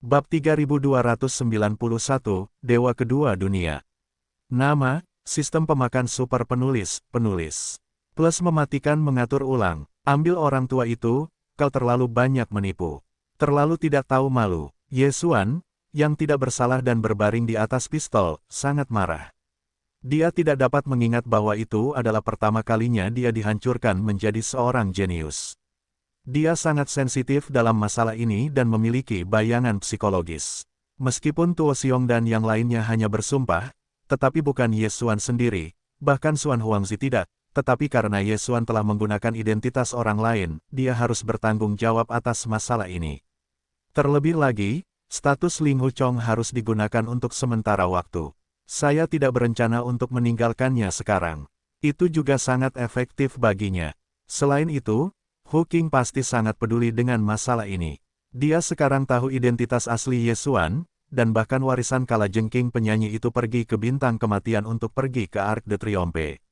Bab 3291, Dewa Kedua Dunia. Nama, Sistem Pemakan Super Penulis, Plus mematikan mengatur ulang. Ambil orang tua itu, kau terlalu banyak menipu. Terlalu tidak tahu malu. Ye Xuan, yang tidak bersalah dan berbaring di atas pistol, sangat marah. Dia tidak dapat mengingat bahwa itu adalah pertama kalinya dia dihancurkan menjadi seorang jenius. Dia sangat sensitif dalam masalah ini dan memiliki bayangan psikologis. Meskipun Tuo Xiong dan yang lainnya hanya bersumpah, tetapi bukan Ye Xuan sendiri, bahkan Xuan Huangzi tidak, tetapi karena Ye Xuan telah menggunakan identitas orang lain, dia harus bertanggung jawab atas masalah ini. Terlebih lagi, status Ling Huchong harus digunakan untuk sementara waktu. Saya tidak berencana untuk meninggalkannya sekarang. Itu juga sangat efektif baginya. Selain itu, Hu Qing pasti sangat peduli dengan masalah ini. Dia sekarang tahu identitas asli Ye Xuan, dan bahkan warisan kalajengking penyanyi itu pergi ke bintang kematian untuk pergi ke Arc de Triomphe.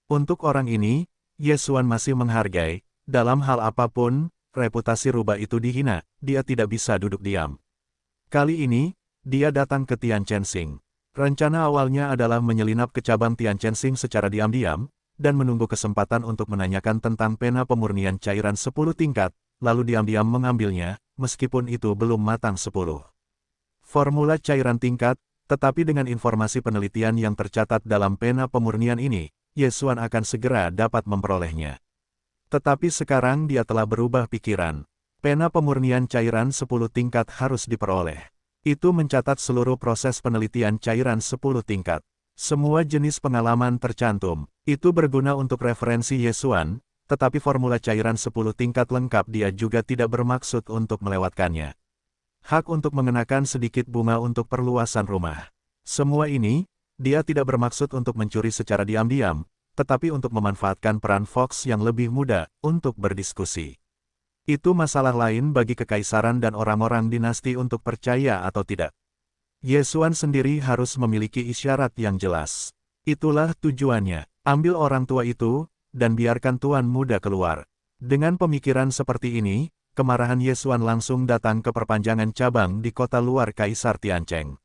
Untuk orang ini, Ye Xuan masih menghargai, dalam hal apapun, reputasi rubah itu dihina, dia tidak bisa duduk diam. Kali ini, dia datang ke Tian Chensing. Rencana awalnya adalah menyelinap ke cabang Tian Chensing secara diam-diam, dan menunggu kesempatan untuk menanyakan tentang pena pemurnian cairan 10 tingkat, lalu diam-diam mengambilnya, meskipun itu belum matang 10. Formula cairan tingkat, tetapi dengan informasi penelitian yang tercatat dalam pena pemurnian ini, Ye Xuan akan segera dapat memperolehnya. Tetapi sekarang dia telah berubah pikiran. Pena pemurnian cairan 10 tingkat harus diperoleh. Itu mencatat seluruh proses penelitian cairan 10 tingkat. Semua jenis pengalaman tercantum. Itu berguna untuk referensi Ye Xuan, tetapi formula cairan 10 tingkat lengkap dia juga tidak bermaksud untuk melewatkannya. Hak untuk mengenakan sedikit bunga untuk perluasan rumah. Semua ini, dia tidak bermaksud untuk mencuri secara diam-diam, tetapi untuk memanfaatkan peran Fox yang lebih muda untuk berdiskusi. Itu masalah lain bagi kekaisaran dan orang-orang dinasti untuk percaya atau tidak. Ye Xuan sendiri harus memiliki isyarat yang jelas. Itulah tujuannya, ambil orang tua itu, dan biarkan tuan muda keluar. Dengan pemikiran seperti ini, kemarahan Ye Xuan langsung datang ke perpanjangan cabang di kota luar Kaisar Tiancheng.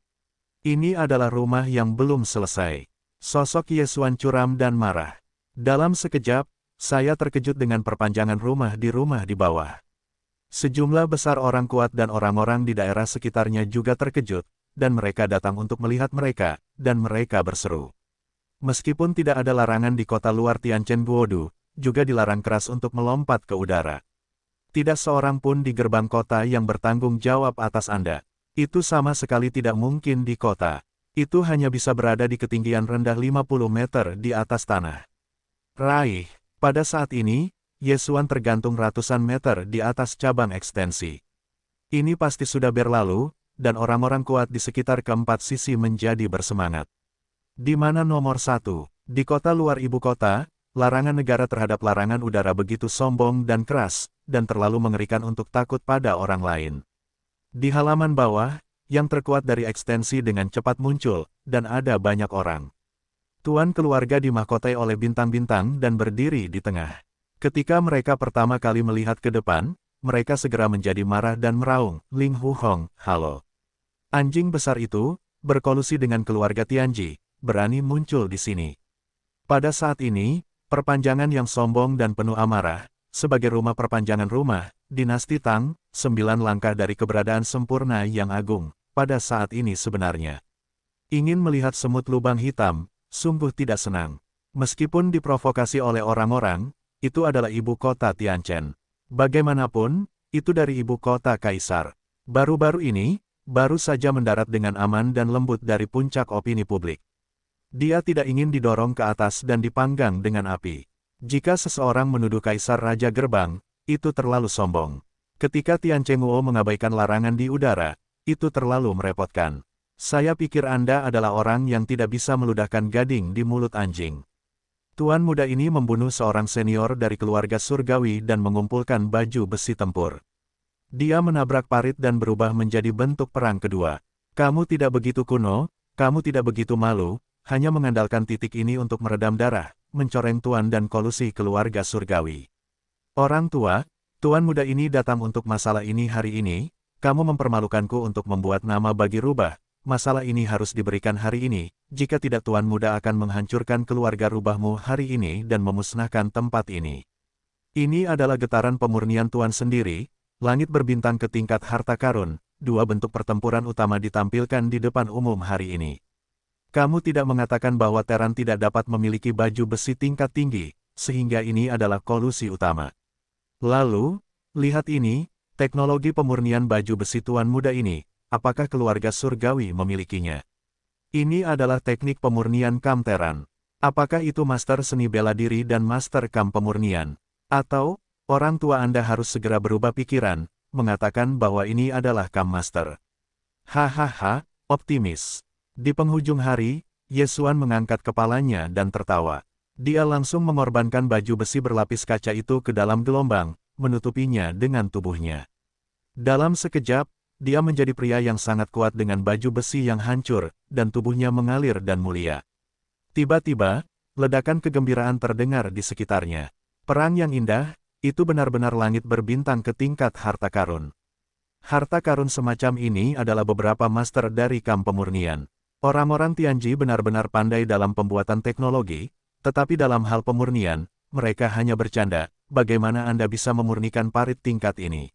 Ini adalah rumah yang belum selesai. Sosok Ye Xuan curam dan marah. Dalam sekejap, saya terkejut dengan perpanjangan rumah di bawah. Sejumlah besar orang kuat dan orang-orang di daerah sekitarnya juga terkejut, dan mereka datang untuk melihat mereka, dan mereka berseru. Meskipun tidak ada larangan di kota luar Tianchen Guodu, juga dilarang keras untuk melompat ke udara. Tidak seorang pun di gerbang kota yang bertanggung jawab atas Anda. Itu sama sekali tidak mungkin di kota. Itu hanya bisa berada di ketinggian rendah 50 meter di atas tanah. Raih, pada saat ini, Ye Xuan tergantung ratusan meter di atas cabang ekstensi. Ini pasti sudah berlalu, dan orang-orang kuat di sekitar keempat sisi menjadi bersemangat. Di mana nomor 1, di kota luar ibu kota, larangan negara terhadap larangan udara begitu sombong dan keras, dan terlalu mengerikan untuk takut pada orang lain. Di halaman bawah, yang terkuat dari ekstensi dengan cepat muncul, dan ada banyak orang. Tuan keluarga dimahkotai oleh bintang-bintang dan berdiri di tengah. Ketika mereka pertama kali melihat ke depan, mereka segera menjadi marah dan meraung, Ling Huhong, halo. Anjing besar itu, berkolusi dengan keluarga Tianji, berani muncul di sini. Pada saat ini, perpanjangan yang sombong dan penuh amarah, sebagai rumah perpanjangan rumah, dinasti Tang, 9 langkah dari keberadaan sempurna yang agung, pada saat ini sebenarnya. Ingin melihat semut lubang hitam, sungguh tidak senang. Meskipun diprovokasi oleh orang-orang, itu adalah ibu kota Tianchen. Bagaimanapun, itu dari ibu kota kaisar. Baru-baru ini, baru saja mendarat dengan aman dan lembut dari puncak opini publik. Dia tidak ingin didorong ke atas dan dipanggang dengan api. Jika seseorang menuduh kaisar raja gerbang, itu terlalu sombong. Ketika Tian Chengguo mengabaikan larangan di udara, itu terlalu merepotkan. Saya pikir Anda adalah orang yang tidak bisa meludahkan gading di mulut anjing. Tuan muda ini membunuh seorang senior dari keluarga surgawi dan mengumpulkan baju besi tempur. Dia menabrak parit dan berubah menjadi bentuk perang kedua. Kamu tidak begitu kuno, kamu tidak begitu malu, hanya mengandalkan titik ini untuk meredam darah, mencoreng tuan dan kolusi keluarga surgawi. Orang tua, tuan muda ini datang untuk masalah ini hari ini, kamu mempermalukanku untuk membuat nama bagi rubah. Masalah ini harus diberikan hari ini, jika tidak Tuan Muda akan menghancurkan keluarga rubahmu hari ini dan memusnahkan tempat ini. Ini adalah getaran pemurnian Tuan sendiri, langit berbintang ke tingkat harta karun, dua bentuk pertempuran utama ditampilkan di depan umum hari ini. Kamu tidak mengatakan bahwa Teran tidak dapat memiliki baju besi tingkat tinggi, sehingga ini adalah kolusi utama. Lalu, lihat ini, teknologi pemurnian baju besi Tuan Muda ini. Apakah keluarga surgawi memilikinya? Ini adalah teknik pemurnian Kam Teran. Apakah itu master seni bela diri dan master Kam pemurnian? Atau, orang tua Anda harus segera berubah pikiran, mengatakan bahwa ini adalah Kam Master. Hahaha, optimis. Di penghujung hari, Yesuan mengangkat kepalanya dan tertawa. Dia langsung mengorbankan baju besi berlapis kaca itu ke dalam gelombang, menutupinya dengan tubuhnya. Dalam sekejap, dia menjadi pria yang sangat kuat dengan baju besi yang hancur, dan tubuhnya mengalir dan mulia. Tiba-tiba, ledakan kegembiraan terdengar di sekitarnya. Perang yang indah, itu benar-benar langit berbintang ke tingkat harta karun. Harta karun semacam ini adalah beberapa master dari Kam pemurnian. Orang-orang Tianji benar-benar pandai dalam pembuatan teknologi, tetapi dalam hal pemurnian, mereka hanya bercanda, bagaimana Anda bisa memurnikan parit tingkat ini?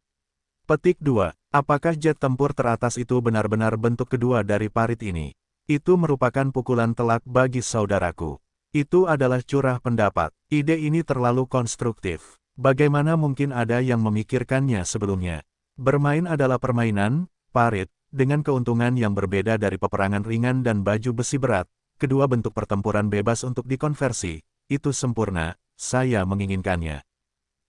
Petik 2. Apakah jet tempur teratas itu benar-benar bentuk kedua dari parit ini? Itu merupakan pukulan telak bagi saudaraku. Itu adalah curah pendapat. Ide ini terlalu konstruktif. Bagaimana mungkin ada yang memikirkannya sebelumnya? Bermain adalah permainan, parit, dengan keuntungan yang berbeda dari peperangan ringan dan baju besi berat. Kedua bentuk pertempuran bebas untuk dikonversi. Itu sempurna, saya menginginkannya.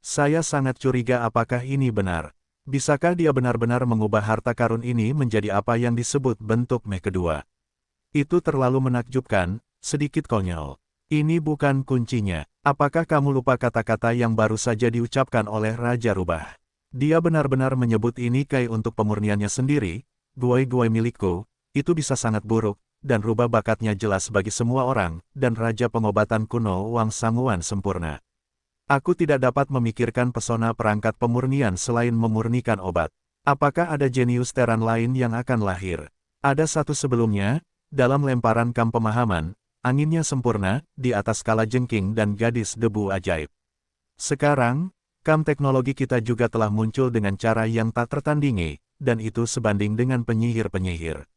Saya sangat curiga apakah ini benar. Bisakah dia benar-benar mengubah harta karun ini menjadi apa yang disebut bentuk meh kedua? Itu terlalu menakjubkan, sedikit konyol. Ini bukan kuncinya. Apakah kamu lupa kata-kata yang baru saja diucapkan oleh Raja Rubah? Dia benar-benar menyebut ini kai untuk pemurniannya sendiri, guai-guai milikku, itu bisa sangat buruk, dan rubah bakatnya jelas bagi semua orang, dan Raja Pengobatan kuno Wang Sanguan sempurna. Aku tidak dapat memikirkan pesona perangkat pemurnian selain memurnikan obat. Apakah ada jenius Teran lain yang akan lahir? Ada satu sebelumnya, dalam lemparan Kam pemahaman, anginnya sempurna, di atas skala jengking dan gadis debu ajaib. Sekarang, Kam teknologi kita juga telah muncul dengan cara yang tak tertandingi, dan itu sebanding dengan penyihir-penyihir.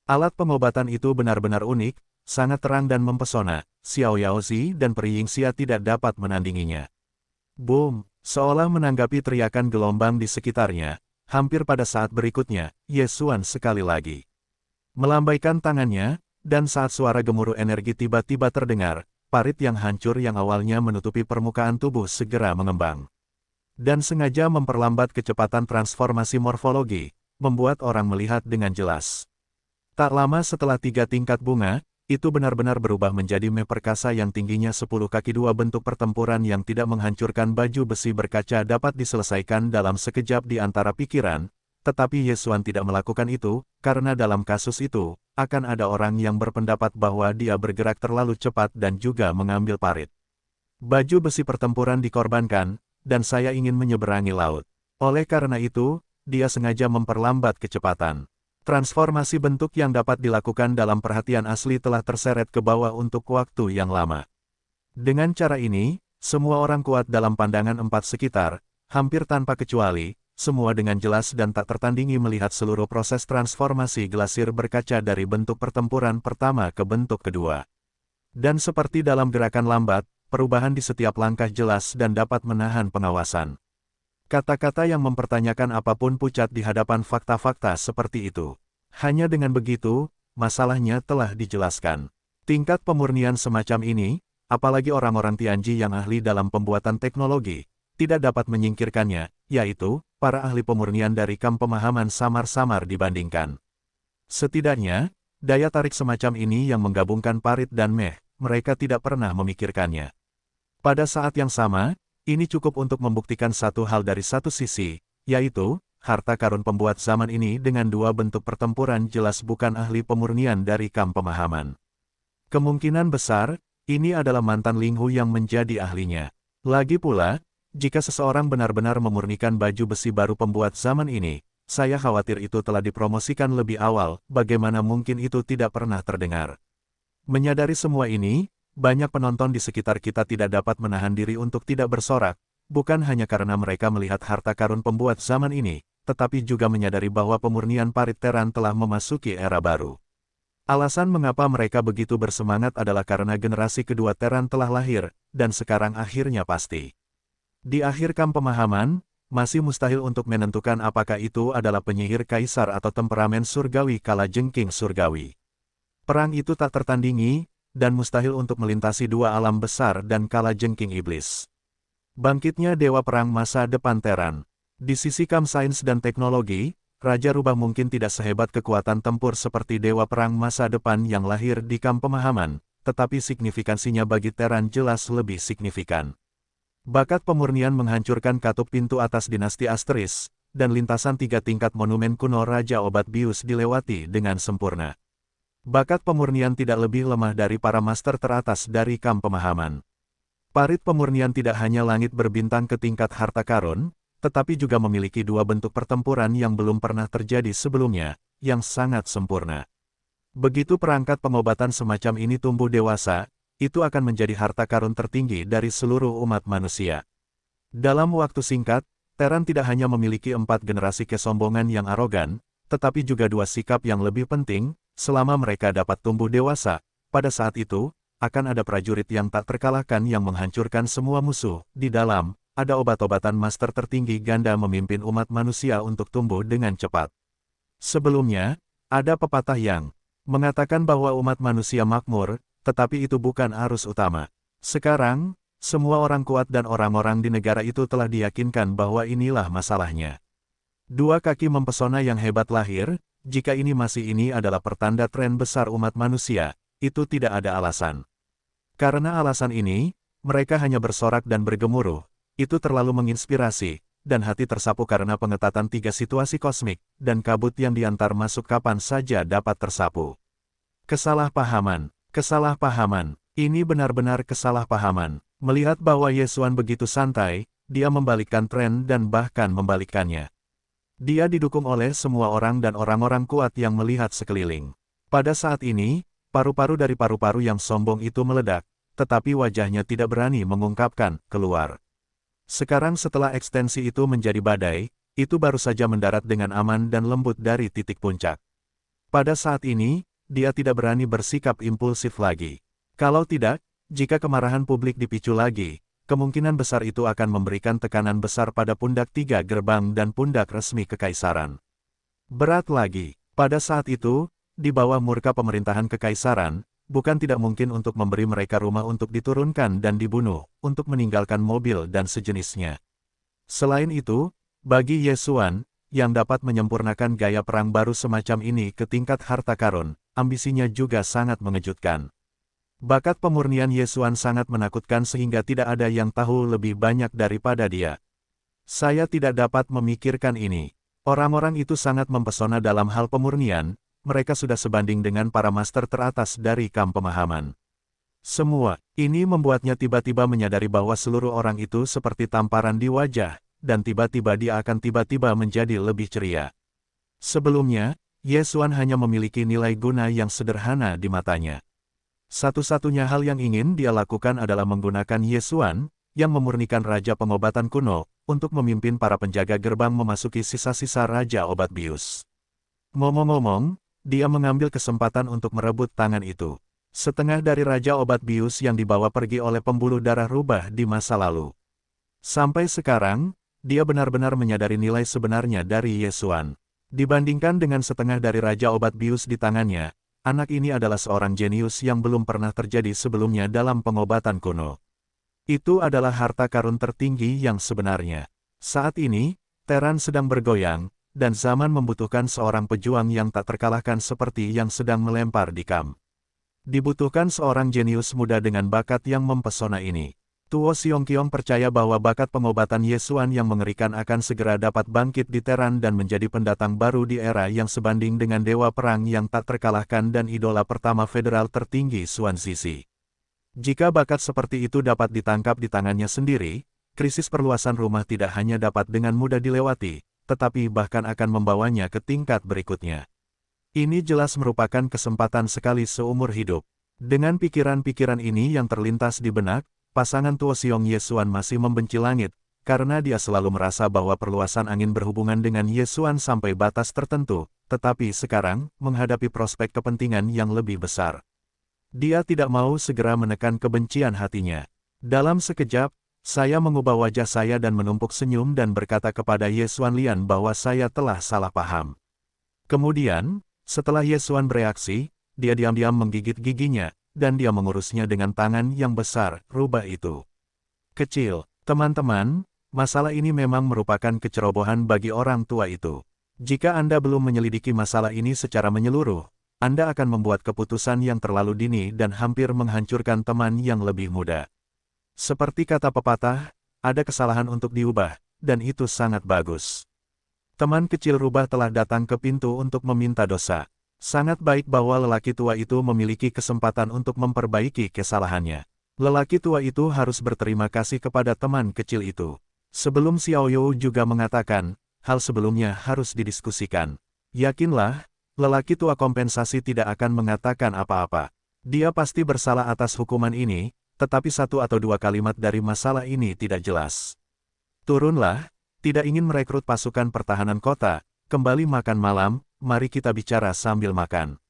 Alat pengobatan itu benar-benar unik, sangat terang dan mempesona. Xiao Yaozi dan Peri Yingxia tidak dapat menandinginya. Boom! Seolah menanggapi teriakan gelombang di sekitarnya, hampir pada saat berikutnya, Yesuan sekali lagi melambaikan tangannya, dan saat suara gemuruh energi tiba-tiba terdengar, parit yang hancur yang awalnya menutupi permukaan tubuh segera mengembang. Dan sengaja memperlambat kecepatan transformasi morfologi, membuat orang melihat dengan jelas. Tak lama setelah 3 tingkat bunga, itu benar-benar berubah menjadi meh perkasa yang tingginya 10 kaki. Dua bentuk pertempuran yang tidak menghancurkan baju besi berkaca dapat diselesaikan dalam sekejap di antara pikiran, tetapi Yesuan tidak melakukan itu, karena dalam kasus itu, akan ada orang yang berpendapat bahwa dia bergerak terlalu cepat dan juga mengambil parit. Baju besi pertempuran dikorbankan, dan saya ingin menyeberangi laut. Oleh karena itu, dia sengaja memperlambat kecepatan. Transformasi bentuk yang dapat dilakukan dalam perhatian asli telah terseret ke bawah untuk waktu yang lama. Dengan cara ini, semua orang kuat dalam pandangan empat sekitar, hampir tanpa kecuali, semua dengan jelas dan tak tertandingi melihat seluruh proses transformasi glasir berkaca dari bentuk pertempuran pertama ke bentuk kedua. Dan seperti dalam gerakan lambat, perubahan di setiap langkah jelas dan dapat menahan pengawasan. Kata-kata yang mempertanyakan apapun pucat di hadapan fakta-fakta seperti itu. Hanya dengan begitu, masalahnya telah dijelaskan. Tingkat pemurnian semacam ini, apalagi orang-orang Tianji yang ahli dalam pembuatan teknologi, tidak dapat menyingkirkannya, yaitu, para ahli pemurnian dari Kam pemahaman samar-samar dibandingkan. Setidaknya, daya tarik semacam ini yang menggabungkan parit dan meh, mereka tidak pernah memikirkannya. Pada saat yang sama, ini cukup untuk membuktikan satu hal dari satu sisi, yaitu, harta karun pembuat zaman ini dengan dua bentuk pertempuran jelas bukan ahli pemurnian dari Kam pemahaman. Kemungkinan besar, ini adalah mantan Ling Hu yang menjadi ahlinya. Lagi pula, jika seseorang benar-benar memurnikan baju besi baru pembuat zaman ini, saya khawatir itu telah dipromosikan lebih awal, bagaimana mungkin itu tidak pernah terdengar. Menyadari semua ini, banyak penonton di sekitar kita tidak dapat menahan diri untuk tidak bersorak, bukan hanya karena mereka melihat harta karun pembuat zaman ini, tetapi juga menyadari bahwa pemurnian parit Terran telah memasuki era baru. Alasan mengapa mereka begitu bersemangat adalah karena generasi kedua Terran telah lahir, dan sekarang akhirnya pasti. Di akhir kamp pemahaman, masih mustahil untuk menentukan apakah itu adalah penyihir kaisar atau temperamen surgawi kalajengking surgawi. Perang itu tak tertandingi, dan mustahil untuk melintasi dua alam besar dan kalajengking iblis. Bangkitnya Dewa Perang masa depan Terran. Di sisi kamp sains dan teknologi, Raja Rubah mungkin tidak sehebat kekuatan tempur seperti Dewa Perang masa depan yang lahir di kamp pemahaman, tetapi signifikansinya bagi Terran jelas lebih signifikan. Bakat pemurnian menghancurkan katup pintu atas dinasti Asteris, dan lintasan 3 tingkat monumen kuno Raja Obat Bius dilewati dengan sempurna. Bakat pemurnian tidak lebih lemah dari para master teratas dari kamp pemahaman. Parit pemurnian tidak hanya langit berbintang ke tingkat harta karun, tetapi juga memiliki dua bentuk pertempuran yang belum pernah terjadi sebelumnya, yang sangat sempurna. Begitu perangkat pengobatan semacam ini tumbuh dewasa, itu akan menjadi harta karun tertinggi dari seluruh umat manusia. Dalam waktu singkat, Terran tidak hanya memiliki 4 generasi kesombongan yang arogan, tetapi juga 2 sikap yang lebih penting, selama mereka dapat tumbuh dewasa, pada saat itu, akan ada prajurit yang tak terkalahkan yang menghancurkan semua musuh, di dalam, ada obat-obatan master tertinggi ganda memimpin umat manusia untuk tumbuh dengan cepat. Sebelumnya, ada pepatah yang mengatakan bahwa umat manusia makmur, tetapi itu bukan arus utama. Sekarang, semua orang kuat dan orang-orang di negara itu telah diyakinkan bahwa inilah masalahnya. 2 kaki mempesona yang hebat lahir, jika ini adalah pertanda tren besar umat manusia, itu tidak ada alasan. Karena alasan ini, mereka hanya bersorak dan bergemuruh. Itu terlalu menginspirasi, dan hati tersapu karena pengetatan 3 situasi kosmik, dan kabut yang diantar masuk kapan saja dapat tersapu. Kesalahpahaman, ini benar-benar kesalahpahaman. Melihat bahwa Yesuan begitu santai, dia membalikkan tren dan bahkan membalikkannya. Dia didukung oleh semua orang dan orang-orang kuat yang melihat sekeliling. Pada saat ini, paru-paru dari paru-paru yang sombong itu meledak, tetapi wajahnya tidak berani mengungkapkan keluar. Sekarang setelah ekstensi itu menjadi badai, itu baru saja mendarat dengan aman dan lembut dari titik puncak. Pada saat ini, dia tidak berani bersikap impulsif lagi. Kalau tidak, jika kemarahan publik dipicu lagi, kemungkinan besar itu akan memberikan tekanan besar pada pundak 3 gerbang dan pundak resmi kekaisaran. Berat lagi, pada saat itu, di bawah murka pemerintahan kekaisaran, bukan tidak mungkin untuk memberi mereka rumah untuk diturunkan dan dibunuh, untuk meninggalkan mobil dan sejenisnya. Selain itu, bagi Yesuan, yang dapat menyempurnakan gaya perang baru semacam ini ke tingkat harta karun, ambisinya juga sangat mengejutkan. Bakat pemurnian Yesuan sangat menakutkan sehingga tidak ada yang tahu lebih banyak daripada dia. Saya tidak dapat memikirkan ini. Orang-orang itu sangat mempesona dalam hal pemurnian, mereka sudah sebanding dengan para master teratas dari kamp pemahaman. Semua ini membuatnya tiba-tiba menyadari bahwa seluruh orang itu seperti tamparan di wajah, dan tiba-tiba dia akan tiba-tiba menjadi lebih ceria. Sebelumnya, Yesuan hanya memiliki nilai guna yang sederhana di matanya. Satu-satunya hal yang ingin dia lakukan adalah menggunakan Yesuan, yang memurnikan Raja Pengobatan kuno, untuk memimpin para penjaga gerbang memasuki sisa-sisa Raja Obat Bius. Ngomong-ngomong, dia mengambil kesempatan untuk merebut tangan itu. Setengah dari Raja Obat Bius yang dibawa pergi oleh pembuluh darah rubah di masa lalu. Sampai sekarang, dia benar-benar menyadari nilai sebenarnya dari Yesuan. Dibandingkan dengan setengah dari Raja Obat Bius di tangannya, anak ini adalah seorang jenius yang belum pernah terjadi sebelumnya dalam pengobatan kuno. Itu adalah harta karun tertinggi yang sebenarnya. Saat ini, Terran sedang bergoyang, dan zaman membutuhkan seorang pejuang yang tak terkalahkan seperti yang sedang melempar di kamp. Dibutuhkan seorang jenius muda dengan bakat yang mempesona ini. Tuo Siongkiong percaya bahwa bakat pengobatan Yesuan yang mengerikan akan segera dapat bangkit di Terran dan menjadi pendatang baru di era yang sebanding dengan dewa perang yang tak terkalahkan dan idola pertama federal tertinggi Xuan Zizi. Jika bakat seperti itu dapat ditangkap di tangannya sendiri, krisis perluasan rumah tidak hanya dapat dengan mudah dilewati, tetapi bahkan akan membawanya ke tingkat berikutnya. Ini jelas merupakan kesempatan sekali seumur hidup. Dengan pikiran-pikiran ini yang terlintas di benak, pasangan Tuo Xiong Yesuan masih membenci langit, karena dia selalu merasa bahwa perluasan angin berhubungan dengan Yesuan sampai batas tertentu, tetapi sekarang, menghadapi prospek kepentingan yang lebih besar. Dia tidak mau segera menekan kebencian hatinya. Dalam sekejap, saya mengubah wajah saya dan menumpuk senyum dan berkata kepada Yesuan Lian bahwa saya telah salah paham. Kemudian, setelah Yesuan bereaksi, dia diam-diam menggigit giginya, dan dia mengurusnya dengan tangan yang besar. Rubah itu kecil. Teman-teman, masalah ini memang merupakan kecerobohan bagi orang tua itu. Jika Anda belum menyelidiki masalah ini secara menyeluruh, Anda akan membuat keputusan yang terlalu dini dan hampir menghancurkan teman yang lebih muda. Seperti kata pepatah, ada kesalahan untuk diubah, dan itu sangat bagus. Teman kecil Rubah telah datang ke pintu untuk meminta dosa. Sangat baik bahwa lelaki tua itu memiliki kesempatan untuk memperbaiki kesalahannya. Lelaki tua itu harus berterima kasih kepada teman kecil itu. Sebelum Xiao You juga mengatakan, hal sebelumnya harus didiskusikan. Yakinlah, lelaki tua kompensasi tidak akan mengatakan apa-apa. Dia pasti bersalah atas hukuman ini, tetapi satu atau dua kalimat dari masalah ini tidak jelas. Turunlah. Tidak ingin merekrut pasukan pertahanan kota, kembali makan malam, mari kita bicara sambil makan.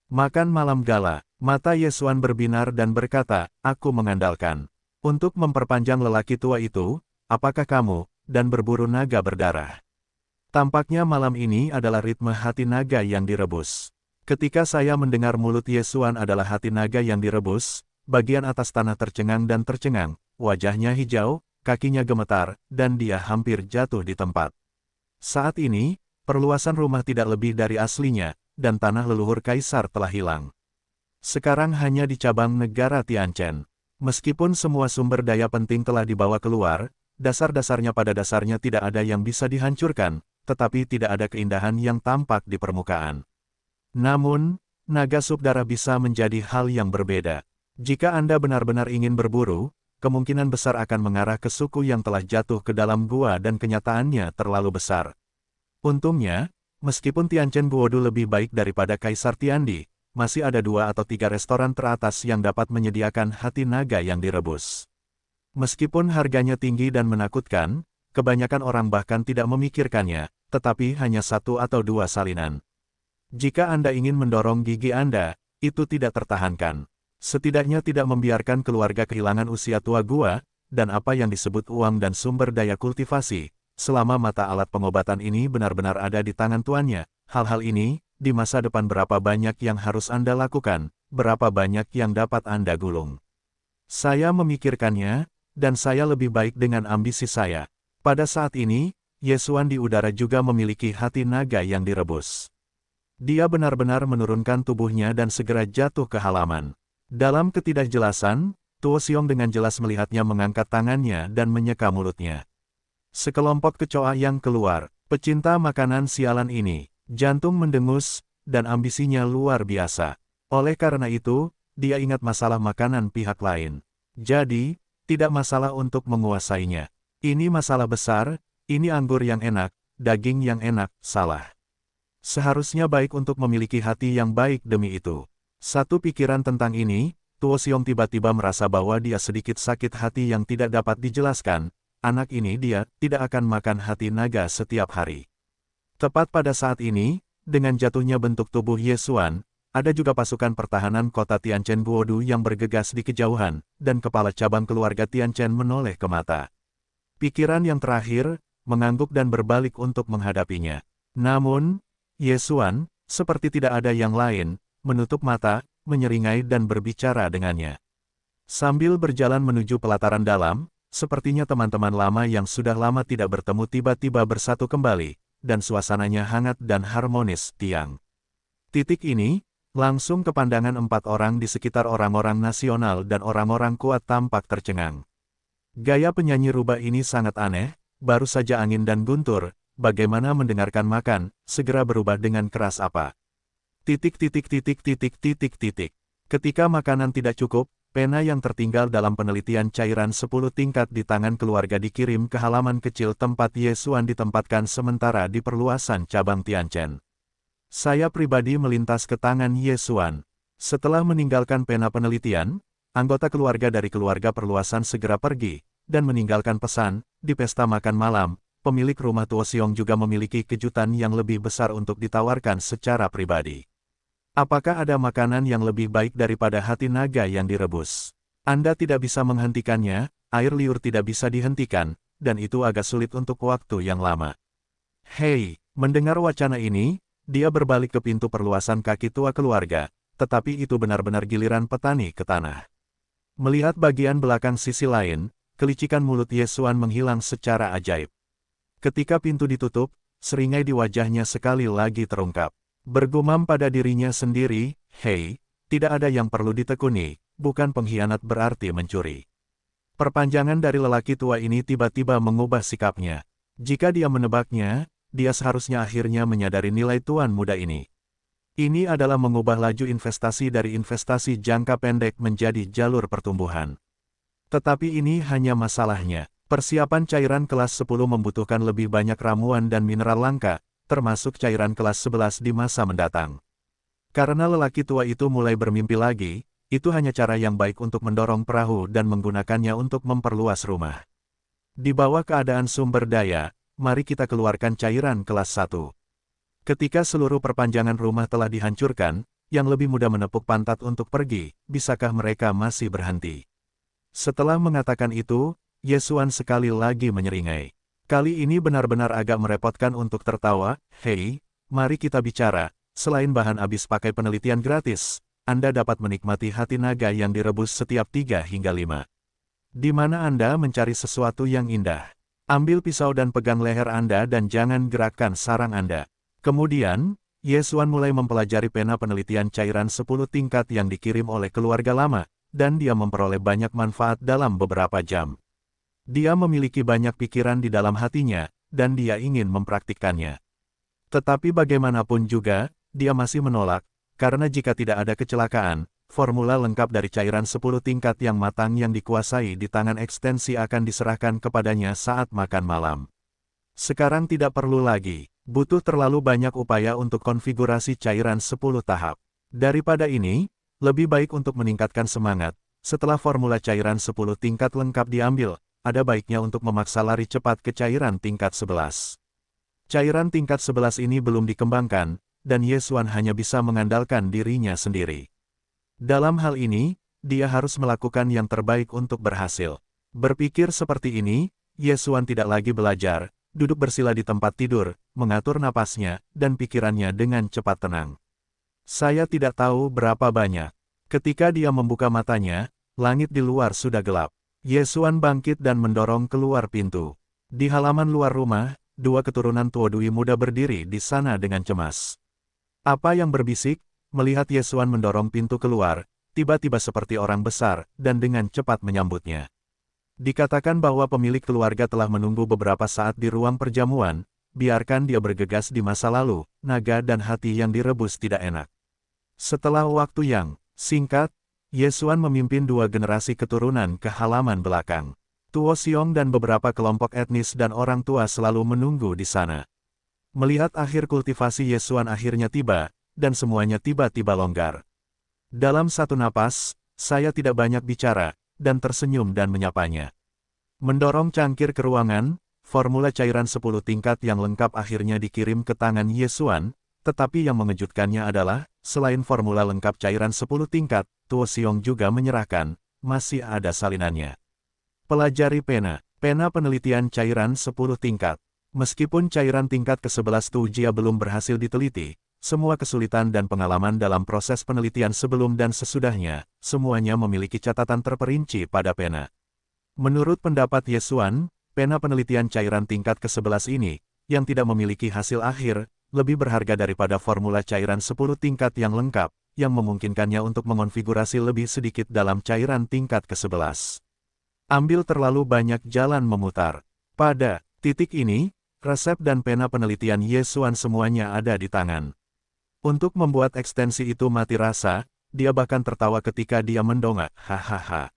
Makan malam gala, mata Yesuan berbinar dan berkata, aku mengandalkan. Untuk memperpanjang lelaki tua itu, apakah kamu, dan berburu naga berdarah. Tampaknya malam ini adalah ritme hati naga yang direbus. Ketika saya mendengar mulut Yesuan adalah hati naga yang direbus, bagian atas tanah tercengang dan tercengang, wajahnya hijau, kakinya gemetar, dan dia hampir jatuh di tempat. Saat ini, perluasan rumah tidak lebih dari aslinya, dan tanah leluhur kaisar telah hilang. Sekarang hanya di cabang negara Tianchen. Meskipun semua sumber daya penting telah dibawa keluar, dasar-dasarnya pada dasarnya tidak ada yang bisa dihancurkan, tetapi tidak ada keindahan yang tampak di permukaan. Namun, naga subdarah bisa menjadi hal yang berbeda. Jika Anda benar-benar ingin berburu, kemungkinan besar akan mengarah ke suku yang telah jatuh ke dalam gua dan kenyataannya terlalu besar. Untungnya, meskipun Tianchen Guodu lebih baik daripada Kaisar Tiandi, masih ada 2 atau 3 restoran teratas yang dapat menyediakan hati naga yang direbus. Meskipun harganya tinggi dan menakutkan, kebanyakan orang bahkan tidak memikirkannya, tetapi hanya 1 atau 2 salinan. Jika Anda ingin mendorong gigi Anda, itu tidak tertahankan. Setidaknya tidak membiarkan keluarga kehilangan usia tua gua, dan apa yang disebut uang dan sumber daya kultivasi, selama mata alat pengobatan ini benar-benar ada di tangan tuannya. Hal-hal ini, di masa depan berapa banyak yang harus Anda lakukan, berapa banyak yang dapat Anda gulung. Saya memikirkannya, dan saya lebih baik dengan ambisi saya. Pada saat ini, Yesuan di udara juga memiliki hati naga yang direbus. Dia benar-benar menurunkan tubuhnya dan segera jatuh ke halaman. Dalam ketidakjelasan, Tuo Xiong dengan jelas melihatnya mengangkat tangannya dan menyeka mulutnya. Sekelompok kecoa yang keluar, pecinta makanan sialan ini, jantung mendengus, dan ambisinya luar biasa. Oleh karena itu, dia ingat masalah makanan pihak lain. Jadi, tidak masalah untuk menguasainya. Ini masalah besar, ini anggur yang enak, daging yang enak, salah. Seharusnya baik untuk memiliki hati yang baik demi itu. Satu pikiran tentang ini, Tuo Xiong tiba-tiba merasa bahwa dia sedikit sakit hati yang tidak dapat dijelaskan. Anak ini dia tidak akan makan hati naga setiap hari. Tepat pada saat ini, dengan jatuhnya bentuk tubuh Yesuan, ada juga pasukan pertahanan kota Tianchen Guodu yang bergegas di kejauhan, dan kepala cabang keluarga Tianchen menoleh ke mata. Pikiran yang terakhir, mengangguk dan berbalik untuk menghadapinya. Namun, Yesuan, seperti tidak ada yang lain, menutup mata, menyeringai dan berbicara dengannya. Sambil berjalan menuju pelataran dalam, sepertinya teman-teman lama yang sudah lama tidak bertemu tiba-tiba bersatu kembali, dan suasananya hangat dan harmonis, Tiang. Titik ini, langsung ke pandangan 4 orang di sekitar orang-orang nasional dan orang-orang kuat tampak tercengang. Gaya penyanyi rubah ini sangat aneh, baru saja angin dan guntur, bagaimana mendengarkan makan, segera berubah dengan keras apa. Ketika makanan tidak cukup, pena yang tertinggal dalam penelitian cairan 10 tingkat di tangan keluarga dikirim ke halaman kecil tempat Ye Xuan ditempatkan sementara di perluasan cabang Tianchen. Saya pribadi melintas ke tangan Ye Xuan. Setelah meninggalkan pena penelitian, anggota keluarga dari keluarga perluasan segera pergi, dan meninggalkan pesan. Di pesta makan malam, pemilik rumah Tuo Xiong juga memiliki kejutan yang lebih besar untuk ditawarkan secara pribadi. Apakah ada makanan yang lebih baik daripada hati naga yang direbus? Anda tidak bisa menghentikannya, air liur tidak bisa dihentikan, dan itu agak sulit untuk waktu yang lama. Hei, mendengar wacana ini, dia berbalik ke pintu perluasan kaki tua keluarga, tetapi itu benar-benar giliran petani ke tanah. Melihat bagian belakang sisi lain, kelicikan mulut Ye Xuan menghilang secara ajaib. Ketika pintu ditutup, seringai di wajahnya sekali lagi terungkap. Bergumam pada dirinya sendiri, hei, tidak ada yang perlu ditekuni, bukan pengkhianat berarti mencuri. Perpanjangan dari lelaki tua ini tiba-tiba mengubah sikapnya. Jika dia menebaknya, dia seharusnya akhirnya menyadari nilai tuan muda ini. Ini adalah mengubah laju investasi dari investasi jangka pendek menjadi jalur pertumbuhan. Tetapi ini hanya masalahnya. Persiapan cairan kelas 10 membutuhkan lebih banyak ramuan dan mineral langka, termasuk cairan kelas 11 di masa mendatang. Karena lelaki tua itu mulai bermimpi lagi, itu hanya cara yang baik untuk mendorong perahu dan menggunakannya untuk memperluas rumah. Di bawah keadaan sumber daya, mari kita keluarkan cairan kelas 1. Ketika seluruh perpanjangan rumah telah dihancurkan, yang lebih mudah menepuk pantat untuk pergi, bisakah mereka masih berhenti? Setelah mengatakan itu, Ye Xuan sekali lagi menyeringai. Kali ini benar-benar agak merepotkan untuk tertawa. Hei, mari kita bicara. Selain bahan habis pakai penelitian gratis, Anda dapat menikmati hati naga yang direbus setiap 3 hingga 5. Di mana Anda mencari sesuatu yang indah? Ambil pisau dan pegang leher Anda dan jangan gerakkan sarang Anda. Kemudian, Ye Xuan mulai mempelajari pena penelitian cairan 10 tingkat yang dikirim oleh keluarga lama, dan dia memperoleh banyak manfaat dalam beberapa jam. Dia memiliki banyak pikiran di dalam hatinya, dan dia ingin mempraktikkannya. Tetapi bagaimanapun juga, dia masih menolak, karena jika tidak ada kecelakaan, formula lengkap dari cairan 10 tingkat yang matang yang dikuasai di tangan ekstensi akan diserahkan kepadanya saat makan malam. Sekarang tidak perlu lagi, butuh terlalu banyak upaya untuk konfigurasi cairan 10 tahap. Daripada ini, lebih baik untuk meningkatkan semangat, setelah formula cairan 10 tingkat lengkap diambil, ada baiknya untuk memaksa lari cepat ke cairan tingkat 11. Cairan tingkat 11 ini belum dikembangkan, dan Ye Xuan hanya bisa mengandalkan dirinya sendiri. Dalam hal ini, dia harus melakukan yang terbaik untuk berhasil. Berpikir seperti ini, Ye Xuan tidak lagi belajar, duduk bersila di tempat tidur, mengatur napasnya, dan pikirannya dengan cepat tenang. Saya tidak tahu berapa banyak. Ketika dia membuka matanya, langit di luar sudah gelap. Ye Xuan bangkit dan mendorong keluar pintu. Di halaman luar rumah, 2 keturunan Tuo Dui muda berdiri di sana dengan cemas. Apa yang berbisik? Melihat Ye Xuan mendorong pintu keluar, tiba-tiba seperti orang besar, dan dengan cepat menyambutnya. Dikatakan bahwa pemilik keluarga telah menunggu beberapa saat di ruang perjamuan, biarkan dia bergegas di masa lalu, naga dan hati yang direbus tidak enak. Setelah waktu yang singkat, Ye Xuan memimpin 2 generasi keturunan ke halaman belakang. Tuo Xiong dan beberapa kelompok etnis dan orang tua selalu menunggu di sana. Melihat akhir kultivasi Ye Xuan akhirnya tiba, dan semuanya tiba-tiba longgar. Dalam satu napas, saya tidak banyak bicara, dan tersenyum dan menyapanya. Mendorong cangkir ke ruangan, formula cairan 10 tingkat yang lengkap akhirnya dikirim ke tangan Ye Xuan, tetapi yang mengejutkannya adalah, selain formula lengkap cairan 10 tingkat, Tuo Xiong juga menyerahkan, masih ada salinannya. Pelajari pena penelitian cairan 10 tingkat. Meskipun cairan tingkat ke-11 Tujia belum berhasil diteliti, semua kesulitan dan pengalaman dalam proses penelitian sebelum dan sesudahnya, semuanya memiliki catatan terperinci pada pena. Menurut pendapat Ye Xuan, pena penelitian cairan tingkat ke-11 ini, yang tidak memiliki hasil akhir, lebih berharga daripada formula cairan 10 tingkat yang lengkap, yang memungkinkannya untuk mengonfigurasi lebih sedikit dalam cairan tingkat ke-11. Ambil terlalu banyak jalan memutar. Pada titik ini, resep dan pena penelitian Ye Xuan semuanya ada di tangan. Untuk membuat ekstensi itu mati rasa, dia bahkan tertawa ketika dia mendongak, hahaha.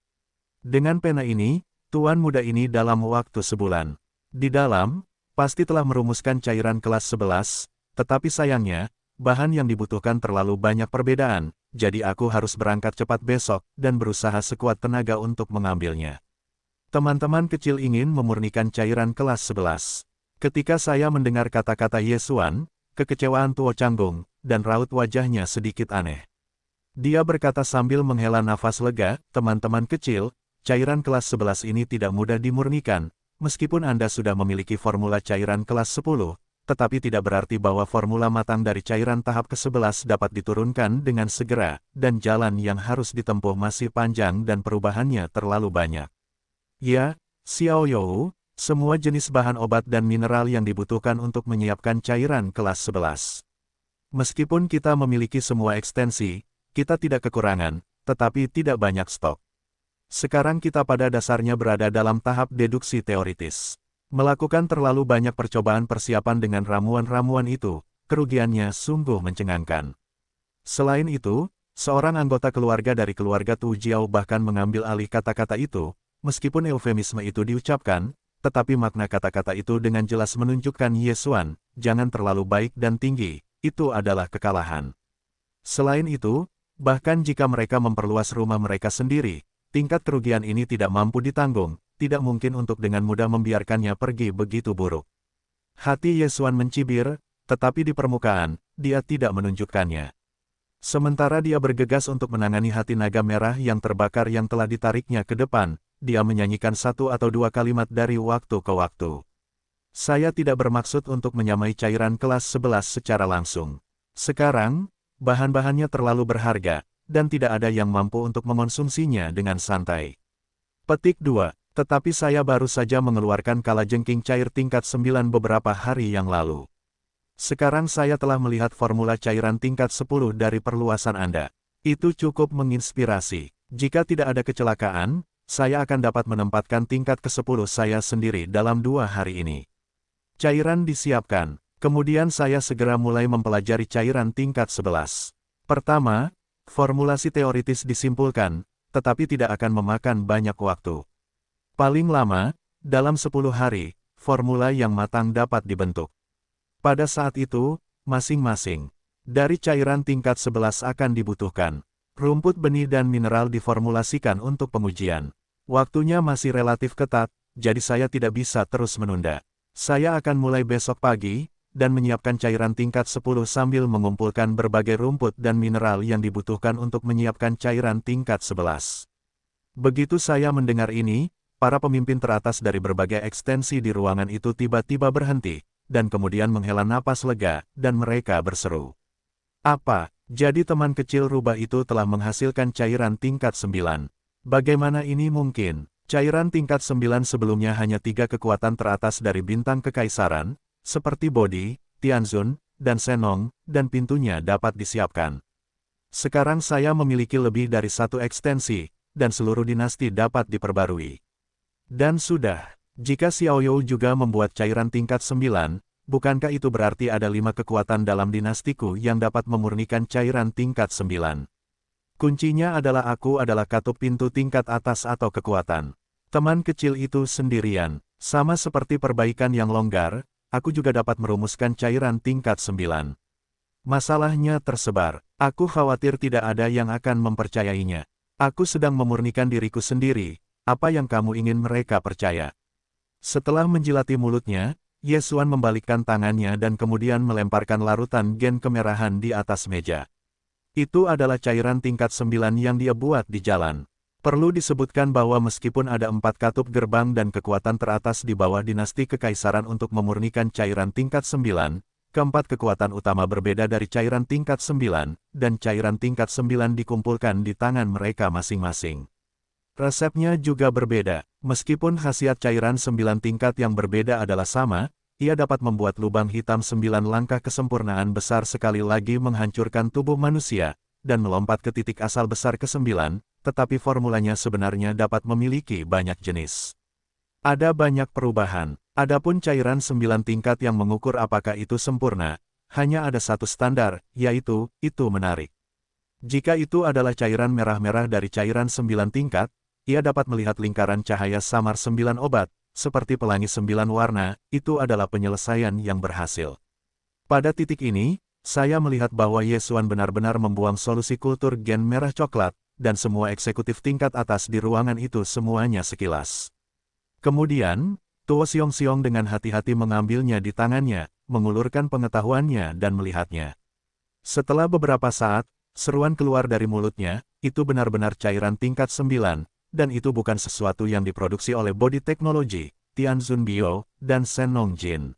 Dengan pena ini, tuan muda ini dalam waktu sebulan. Di dalam, pasti telah merumuskan cairan kelas 11, tetapi sayangnya, bahan yang dibutuhkan terlalu banyak perbedaan, jadi aku harus berangkat cepat besok dan berusaha sekuat tenaga untuk mengambilnya. Teman-teman kecil ingin memurnikan cairan kelas 11. Ketika saya mendengar kata-kata Yesuan, kekecewaan Tuo Canggung, dan raut wajahnya sedikit aneh. Dia berkata sambil menghela nafas lega, teman-teman kecil, cairan kelas 11 ini tidak mudah dimurnikan, meskipun Anda sudah memiliki formula cairan kelas 10, tetapi tidak berarti bahwa formula matang dari cairan tahap ke-11 dapat diturunkan dengan segera, dan jalan yang harus ditempuh masih panjang dan perubahannya terlalu banyak. Ya, Xiao You, semua jenis bahan obat dan mineral yang dibutuhkan untuk menyiapkan cairan kelas 11. Meskipun kita memiliki semua ekstensi, kita tidak kekurangan, tetapi tidak banyak stok. Sekarang kita pada dasarnya berada dalam tahap deduksi teoritis. Melakukan terlalu banyak percobaan persiapan dengan ramuan-ramuan itu, kerugiannya sungguh mencengangkan. Selain itu, seorang anggota keluarga dari keluarga Tu Jiao bahkan mengambil alih kata-kata itu, meskipun eufemisme itu diucapkan, tetapi makna kata-kata itu dengan jelas menunjukkan Yesuan, jangan terlalu baik dan tinggi, itu adalah kekalahan. Selain itu, bahkan jika mereka memperluas rumah mereka sendiri, tingkat kerugian ini tidak mampu ditanggung, tidak mungkin untuk dengan mudah membiarkannya pergi begitu buruk. Hati Yesuan mencibir, tetapi di permukaan, dia tidak menunjukkannya. Sementara dia bergegas untuk menangani hati naga merah yang terbakar yang telah ditariknya ke depan, dia menyanyikan satu atau dua kalimat dari waktu ke waktu. Saya tidak bermaksud untuk menyamai cairan kelas 11 secara langsung. Sekarang, bahan-bahannya terlalu berharga, dan tidak ada yang mampu untuk mengonsumsinya dengan santai. Petik 2. Tetapi saya baru saja mengeluarkan kalajengking cair tingkat 9 beberapa hari yang lalu. Sekarang saya telah melihat formula cairan tingkat 10 dari perluasan Anda. Itu cukup menginspirasi. Jika tidak ada kecelakaan, saya akan dapat menempatkan tingkat ke-10 saya sendiri dalam 2 hari ini. Cairan disiapkan. Kemudian saya segera mulai mempelajari cairan tingkat 11. Pertama, formulasi teoritis disimpulkan, tetapi tidak akan memakan banyak waktu. Paling lama, dalam 10 hari, formula yang matang dapat dibentuk. Pada saat itu, masing-masing dari cairan tingkat 11 akan dibutuhkan. Rumput benih dan mineral diformulasikan untuk pengujian. Waktunya masih relatif ketat, jadi saya tidak bisa terus menunda. Saya akan mulai besok pagi, dan menyiapkan cairan tingkat 10 sambil mengumpulkan berbagai rumput dan mineral yang dibutuhkan untuk menyiapkan cairan tingkat 11. Begitu saya mendengar ini, para pemimpin teratas dari berbagai ekstensi di ruangan itu tiba-tiba berhenti, dan kemudian menghela napas lega, dan mereka berseru. Apa? Jadi teman kecil rubah itu telah menghasilkan cairan tingkat 9. Bagaimana ini mungkin? Cairan tingkat 9 sebelumnya hanya 3 kekuatan teratas dari bintang kekaisaran, seperti Bodhi, Tianzun, dan Senong, dan pintunya dapat disiapkan. Sekarang saya memiliki lebih dari 1 ekstensi, dan seluruh dinasti dapat diperbarui. Dan sudah, jika Xiaoyou juga membuat cairan tingkat 9, bukankah itu berarti ada 5 kekuatan dalam dinastiku yang dapat memurnikan cairan tingkat 9? Kuncinya adalah aku adalah katup pintu tingkat atas atau kekuatan. Teman kecil itu sendirian, sama seperti perbaikan yang longgar, aku juga dapat merumuskan cairan tingkat 9. Masalahnya tersebar, aku khawatir tidak ada yang akan mempercayainya. Aku sedang memurnikan diriku sendiri, apa yang kamu ingin mereka percaya? Setelah menjilati mulutnya, Yesuan membalikkan tangannya dan kemudian melemparkan larutan gen kemerahan di atas meja. Itu adalah cairan tingkat 9 yang dia buat di jalan. Perlu disebutkan bahwa meskipun ada 4 katup gerbang dan kekuatan teratas di bawah dinasti kekaisaran untuk memurnikan cairan tingkat 9, keempat kekuatan utama berbeda dari cairan tingkat 9, dan cairan tingkat 9 dikumpulkan di tangan mereka masing-masing. Resepnya juga berbeda, meskipun khasiat cairan 9 tingkat yang berbeda adalah sama, ia dapat membuat lubang hitam 9 langkah kesempurnaan besar sekali lagi menghancurkan tubuh manusia, dan melompat ke titik asal besar ke-9, tetapi formulanya sebenarnya dapat memiliki banyak jenis. Ada banyak perubahan, adapun cairan 9 tingkat yang mengukur apakah itu sempurna, hanya ada satu standar, yaitu, itu menarik. Jika itu adalah cairan merah-merah dari cairan 9 tingkat, ia dapat melihat lingkaran cahaya samar 9 obat, seperti pelangi 9 warna, itu adalah penyelesaian yang berhasil. Pada titik ini, saya melihat bahwa Yesuan benar-benar membuang solusi kultur gen merah coklat, dan semua eksekutif tingkat atas di ruangan itu semuanya sekilas. Kemudian, Tuo Siong-siong dengan hati-hati mengambilnya di tangannya, mengulurkan pengetahuannya dan melihatnya. Setelah beberapa saat, seruan keluar dari mulutnya, itu benar-benar cairan tingkat 9, dan itu bukan sesuatu yang diproduksi oleh Body Technology, Tianzun Bio, dan Shenong Jin.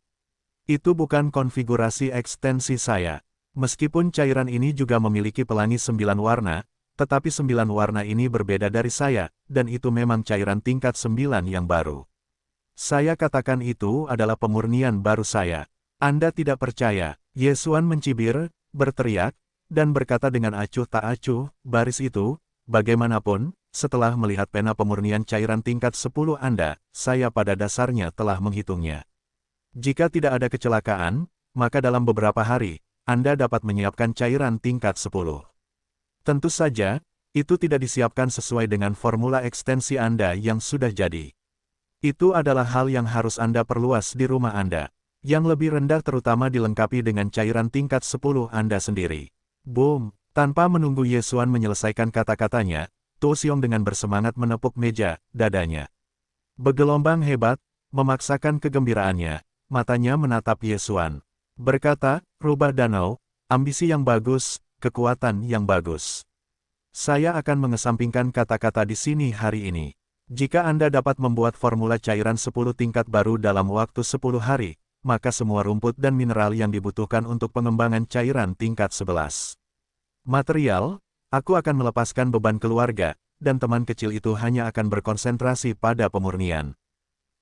Itu bukan konfigurasi ekstensi saya. Meskipun cairan ini juga memiliki pelangi 9 warna, tetapi 9 warna ini berbeda dari saya, dan itu memang cairan tingkat 9 yang baru. Saya katakan itu adalah pemurnian baru saya. Anda tidak percaya, Yesuan mencibir, berteriak, dan berkata dengan acuh tak acuh, baris itu, bagaimanapun, setelah melihat pena pemurnian cairan tingkat 10 Anda, saya pada dasarnya telah menghitungnya. Jika tidak ada kecelakaan, maka dalam beberapa hari, Anda dapat menyiapkan cairan tingkat 10. Tentu saja, itu tidak disiapkan sesuai dengan formula ekstensi Anda yang sudah jadi. Itu adalah hal yang harus Anda perluas di rumah Anda. Yang lebih rendah terutama dilengkapi dengan cairan tingkat 10 Anda sendiri. Boom! Tanpa menunggu Yesuan menyelesaikan kata-katanya, To Siong dengan bersemangat menepuk meja, dadanya bergelombang hebat, memaksakan kegembiraannya, matanya menatap Yesuan. Berkata, rubah danau, ambisi yang bagus, kekuatan yang bagus. Saya akan mengesampingkan kata-kata di sini hari ini. Jika Anda dapat membuat formula cairan 10 tingkat baru dalam waktu 10 hari, maka semua rumput dan mineral yang dibutuhkan untuk pengembangan cairan tingkat 11. Material, aku akan melepaskan beban keluarga, dan teman kecil itu hanya akan berkonsentrasi pada pemurnian.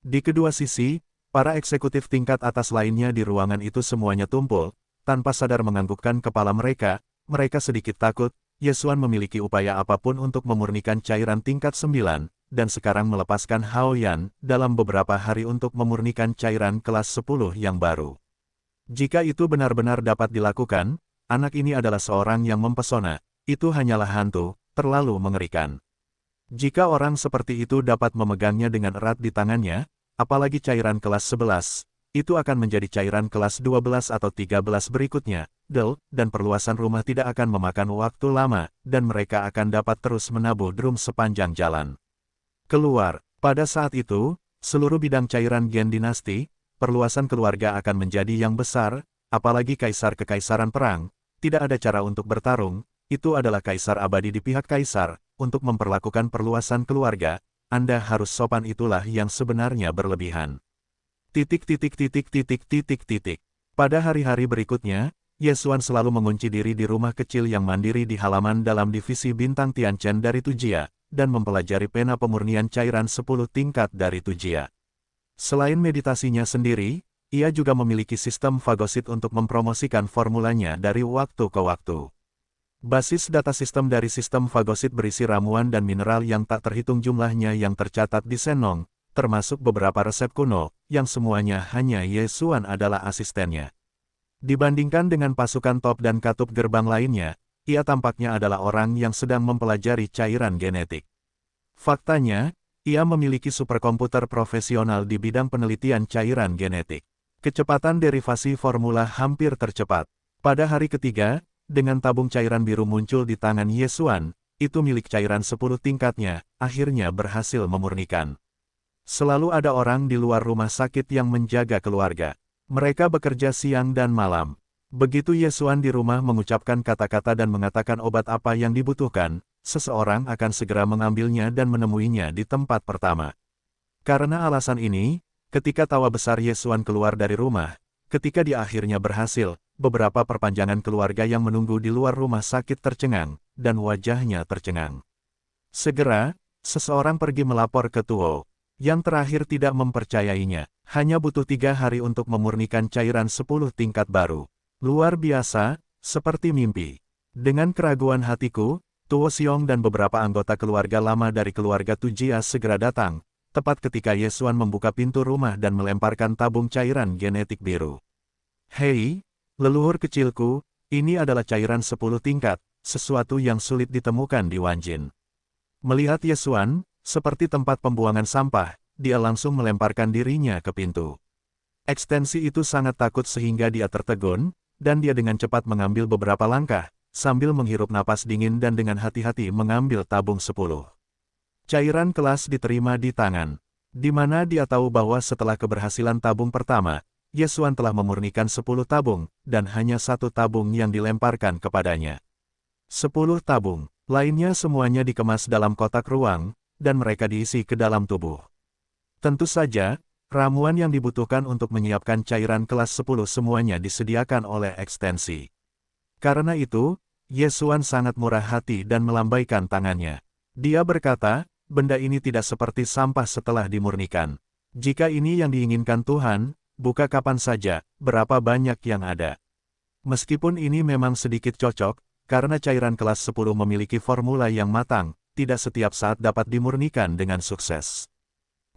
Di kedua sisi, para eksekutif tingkat atas lainnya di ruangan itu semuanya tumpul, tanpa sadar menganggukkan kepala mereka sedikit takut, Yesuan memiliki upaya apapun untuk memurnikan cairan tingkat 9, dan sekarang melepaskan Hao Yan dalam beberapa hari untuk memurnikan cairan kelas 10 yang baru. Jika itu benar-benar dapat dilakukan, anak ini adalah seorang yang mempesona, itu hanyalah hantu, terlalu mengerikan. Jika orang seperti itu dapat memegangnya dengan erat di tangannya, apalagi cairan kelas 11, itu akan menjadi cairan kelas 12 atau 13 berikutnya, dan perluasan rumah tidak akan memakan waktu lama, dan mereka akan dapat terus menabuh drum sepanjang jalan. Keluar, pada saat itu, seluruh bidang cairan gen dinasti, perluasan keluarga akan menjadi yang besar, apalagi kaisar kekaisaran perang, tidak ada cara untuk bertarung, itu adalah kaisar abadi di pihak kaisar, untuk memperlakukan perluasan keluarga, Anda harus sopan itulah yang sebenarnya berlebihan. Pada hari-hari berikutnya, Yesuan selalu mengunci diri di rumah kecil yang mandiri di halaman dalam divisi bintang Tianchen dari Tujia, dan mempelajari pena pemurnian cairan 10 tingkat dari Tujia. Selain meditasinya sendiri, ia juga memiliki sistem fagosit untuk mempromosikan formulanya dari waktu ke waktu. Basis data sistem dari sistem fagosit berisi ramuan dan mineral yang tak terhitung jumlahnya yang tercatat di Shenong, termasuk beberapa resep kuno, yang semuanya hanya Yesuan adalah asistennya. Dibandingkan dengan pasukan top dan katup gerbang lainnya, ia tampaknya adalah orang yang sedang mempelajari cairan genetik. Faktanya, ia memiliki superkomputer profesional di bidang penelitian cairan genetik. Kecepatan derivasi formula hampir tercepat. Pada hari ketiga, dengan tabung cairan biru muncul di tangan Yesuan, itu milik cairan 10 tingkatnya, akhirnya berhasil memurnikan. Selalu ada orang di luar rumah sakit yang menjaga keluarga. Mereka bekerja siang dan malam. Begitu Yesuan di rumah mengucapkan kata-kata dan mengatakan obat apa yang dibutuhkan, seseorang akan segera mengambilnya dan menemuinya di tempat pertama. Karena alasan ini, ketika tawa besar Yesuan keluar dari rumah, ketika dia akhirnya berhasil, beberapa perpanjangan keluarga yang menunggu di luar rumah sakit tercengang, dan wajahnya tercengang. Segera, seseorang pergi melapor ke Tuo. Yang terakhir tidak mempercayainya, hanya butuh 3 hari untuk memurnikan cairan 10 tingkat baru. Luar biasa, seperti mimpi. Dengan keraguan hatiku, Tuo Siong dan beberapa anggota keluarga lama dari keluarga Tujia segera datang, tepat ketika Yesuan membuka pintu rumah dan melemparkan tabung cairan genetik biru. Hei, leluhur kecilku, ini adalah cairan 10 tingkat, sesuatu yang sulit ditemukan di Wanjin. Melihat Ye Xuan, seperti tempat pembuangan sampah, dia langsung melemparkan dirinya ke pintu. Ekstensi itu sangat takut sehingga dia tertegun, dan dia dengan cepat mengambil beberapa langkah, sambil menghirup napas dingin dan dengan hati-hati mengambil tabung 10. Cairan kelas diterima di tangan, di mana dia tahu bahwa setelah keberhasilan tabung pertama, Ye Xuan telah memurnikan 10 tabung, dan hanya 1 tabung yang dilemparkan kepadanya. 10 tabung, lainnya semuanya dikemas dalam kotak ruang, dan mereka diisi ke dalam tubuh. Tentu saja, ramuan yang dibutuhkan untuk menyiapkan cairan kelas 10 semuanya disediakan oleh ekstensi. Karena itu, Ye Xuan sangat murah hati dan melambaikan tangannya. Dia berkata, benda ini tidak seperti sampah setelah dimurnikan. Jika ini yang diinginkan Tuhan, buka kapan saja, berapa banyak yang ada. Meskipun ini memang sedikit cocok, karena cairan kelas 10 memiliki formula yang matang, tidak setiap saat dapat dimurnikan dengan sukses.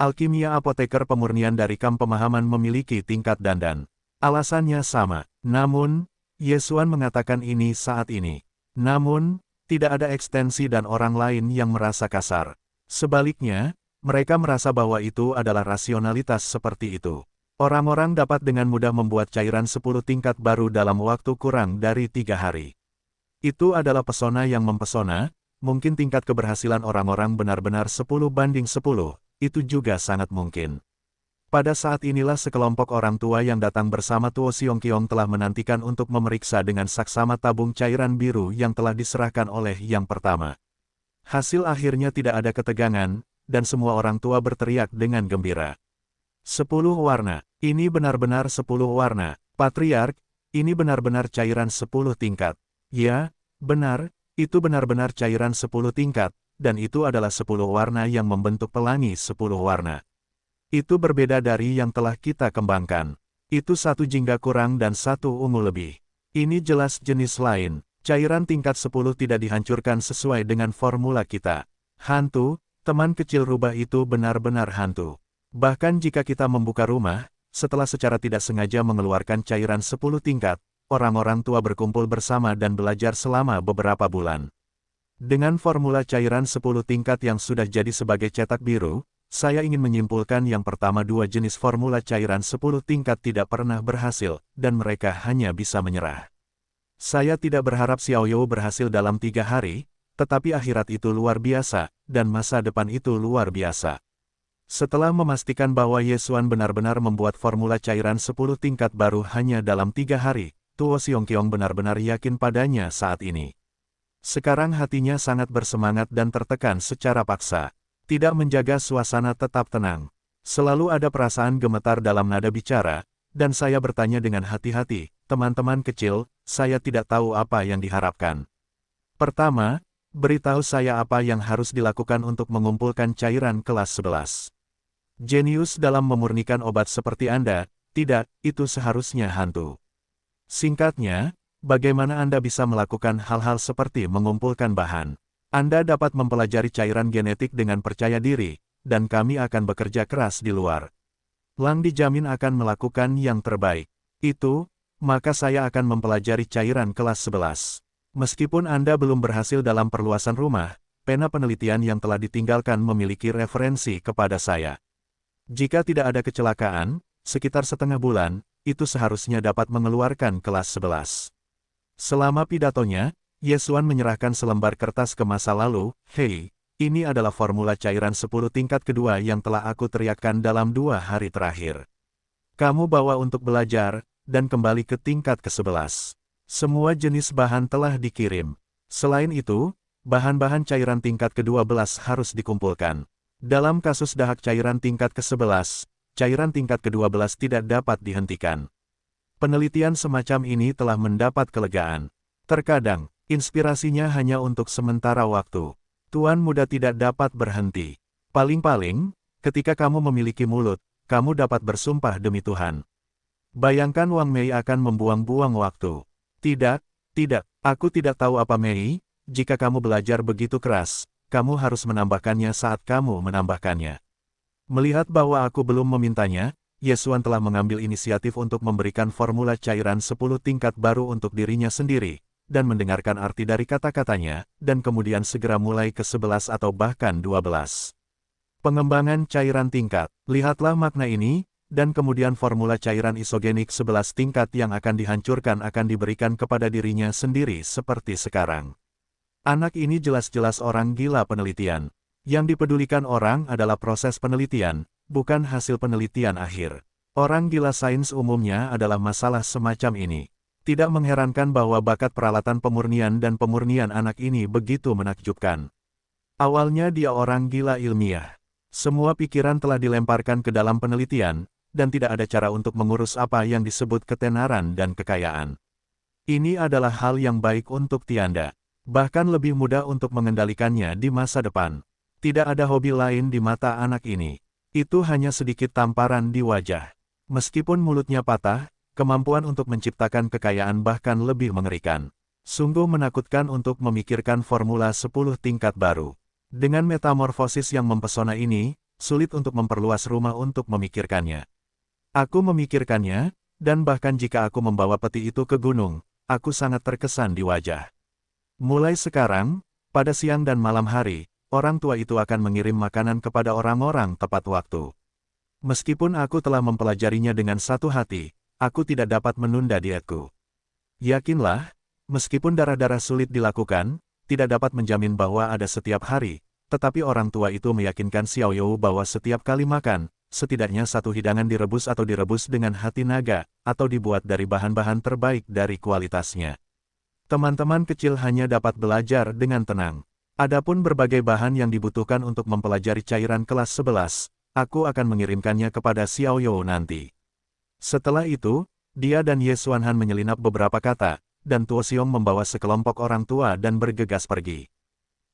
Alkimia apoteker pemurnian dari Kamp Pemahaman memiliki tingkat dandan. Alasannya sama, namun, Ye Xuan mengatakan ini saat ini. Namun, tidak ada ekstensi dan orang lain yang merasa kasar. Sebaliknya, mereka merasa bahwa itu adalah rasionalitas seperti itu. Orang-orang dapat dengan mudah membuat cairan 10 tingkat baru dalam waktu kurang dari 3 hari. Itu adalah pesona yang mempesona, mungkin tingkat keberhasilan orang-orang benar-benar 10/10, itu juga sangat mungkin. Pada saat inilah sekelompok orang tua yang datang bersama Tuo Xiongqiong telah menantikan untuk memeriksa dengan saksama tabung cairan biru yang telah diserahkan oleh yang pertama. Hasil akhirnya tidak ada ketegangan, dan semua orang tua berteriak dengan gembira. 10 warna, ini benar-benar 10 warna. Patriark, ini benar-benar cairan 10 tingkat. Ya, benar, itu benar-benar cairan 10 tingkat. Dan itu adalah 10 warna yang membentuk pelangi 10 warna. Itu berbeda dari yang telah kita kembangkan. Itu 1 jingga kurang dan 1 ungu lebih. Ini jelas jenis lain. Cairan tingkat 10 tidak dihancurkan sesuai dengan formula kita. Hantu, teman kecil rubah itu benar-benar hantu. Bahkan jika kita membuka rumah, setelah secara tidak sengaja mengeluarkan cairan 10 tingkat, orang-orang tua berkumpul bersama dan belajar selama beberapa bulan. Dengan formula cairan 10 tingkat yang sudah jadi sebagai cetak biru, saya ingin menyimpulkan yang pertama 2 jenis formula cairan 10 tingkat tidak pernah berhasil, dan mereka hanya bisa menyerah. Saya tidak berharap Xiaoyou berhasil dalam 3 hari, tetapi akhirat itu luar biasa, dan masa depan itu luar biasa. Setelah memastikan bahwa Ye Xuan benar-benar membuat formula cairan 10 tingkat baru hanya dalam 3 hari, Tuo Xiongqiong benar-benar yakin padanya saat ini. Sekarang hatinya sangat bersemangat dan tertekan secara paksa. Tidak menjaga suasana tetap tenang. Selalu ada perasaan gemetar dalam nada bicara, dan saya bertanya dengan hati-hati, teman-teman kecil, saya tidak tahu apa yang diharapkan. Pertama, beritahu saya apa yang harus dilakukan untuk mengumpulkan cairan kelas 11. Jenius dalam memurnikan obat seperti Anda, tidak, itu seharusnya hantu. Singkatnya, bagaimana Anda bisa melakukan hal-hal seperti mengumpulkan bahan? Anda dapat mempelajari cairan genetik dengan percaya diri, dan kami akan bekerja keras di luar. Lang dijamin akan melakukan yang terbaik. Itu, maka saya akan mempelajari cairan kelas 11. Meskipun Anda belum berhasil dalam perluasan rumah, pena penelitian yang telah ditinggalkan memiliki referensi kepada saya. Jika tidak ada kecelakaan, sekitar setengah bulan, itu seharusnya dapat mengeluarkan kelas 11. Selama pidatonya, Ye Xuan menyerahkan selembar kertas ke masa lalu. Hei, ini adalah formula cairan 10 tingkat kedua yang telah aku teriakkan dalam 2 hari terakhir. Kamu bawa untuk belajar, dan kembali ke tingkat ke-11. Semua jenis bahan telah dikirim. Selain itu, bahan-bahan cairan tingkat ke-12 harus dikumpulkan. Dalam kasus dahak cairan tingkat ke-11, cairan tingkat ke-12 tidak dapat dihentikan. Penelitian semacam ini telah mendapat kelegaan. Terkadang, inspirasinya hanya untuk sementara waktu. Tuan muda tidak dapat berhenti. Paling-paling, ketika kamu memiliki mulut, kamu dapat bersumpah demi Tuhan. Bayangkan Wang Mei akan membuang-buang waktu. Tidak, aku tidak tahu apa Mei, jika kamu belajar begitu keras, kamu harus menambahkannya saat kamu menambahkannya. Melihat bahwa aku belum memintanya, Ye Xuan telah mengambil inisiatif untuk memberikan formula cairan 10 tingkat baru untuk dirinya sendiri, dan mendengarkan arti dari kata-katanya, dan kemudian segera mulai ke 11 atau bahkan 12. Pengembangan cairan tingkat. Lihatlah makna ini, dan kemudian formula cairan isogenik 11 tingkat yang akan dihancurkan akan diberikan kepada dirinya sendiri seperti sekarang. Anak ini jelas-jelas orang gila penelitian. Yang dipedulikan orang adalah proses penelitian, bukan hasil penelitian akhir. Orang gila sains umumnya adalah masalah semacam ini. Tidak mengherankan bahwa bakat peralatan pemurnian dan pemurnian anak ini begitu menakjubkan. Awalnya dia orang gila ilmiah. Semua pikiran telah dilemparkan ke dalam penelitian, dan tidak ada cara untuk mengurus apa yang disebut ketenaran dan kekayaan. Ini adalah hal yang baik untuk Tianda. Bahkan lebih mudah untuk mengendalikannya di masa depan. Tidak ada hobi lain di mata anak ini. Itu hanya sedikit tamparan di wajah. Meskipun mulutnya patah, kemampuan untuk menciptakan kekayaan bahkan lebih mengerikan. Sungguh menakutkan untuk memikirkan formula 10 tingkat baru. Dengan metamorfosis yang mempesona ini, sulit untuk memperluas rumah untuk memikirkannya. Aku memikirkannya, dan bahkan jika aku membawa peti itu ke gunung, aku sangat terkesan di wajah. Mulai sekarang, pada siang dan malam hari, orang tua itu akan mengirim makanan kepada orang-orang tepat waktu. Meskipun aku telah mempelajarinya dengan satu hati, aku tidak dapat menunda dietku. Yakinlah, meskipun darah-darah sulit dilakukan, tidak dapat menjamin bahwa ada setiap hari, tetapi orang tua itu meyakinkan Xiao You bahwa setiap kali makan, setidaknya satu hidangan direbus atau direbus dengan hati naga, atau dibuat dari bahan-bahan terbaik dari kualitasnya. Teman-teman kecil hanya dapat belajar dengan tenang. Adapun berbagai bahan yang dibutuhkan untuk mempelajari cairan kelas 11, aku akan mengirimkannya kepada Xiao You nanti. Setelah itu, dia dan Ye Xuanhan menyelinap beberapa kata, dan Tuo Xiong membawa sekelompok orang tua dan bergegas pergi.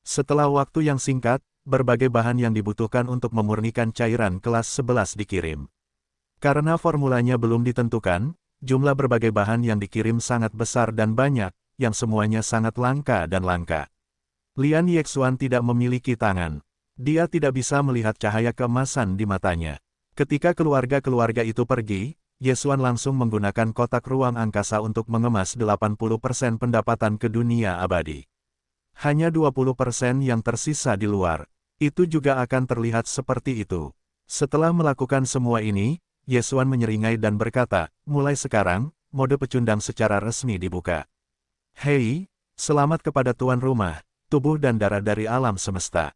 Setelah waktu yang singkat, berbagai bahan yang dibutuhkan untuk memurnikan cairan kelas 11 dikirim. Karena formulanya belum ditentukan, jumlah berbagai bahan yang dikirim sangat besar dan banyak, yang semuanya sangat langka dan langka. Lian Yexuan tidak memiliki tangan. Dia tidak bisa melihat cahaya keemasan di matanya. Ketika keluarga-keluarga itu pergi, Yesuan langsung menggunakan kotak ruang angkasa untuk mengemas 80% pendapatan ke dunia abadi. Hanya 20% yang tersisa di luar. Itu juga akan terlihat seperti itu. Setelah melakukan semua ini, Yesuan menyeringai dan berkata, mulai sekarang, mode pecundang secara resmi dibuka. Hei, selamat kepada tuan rumah, tubuh dan darah dari alam semesta.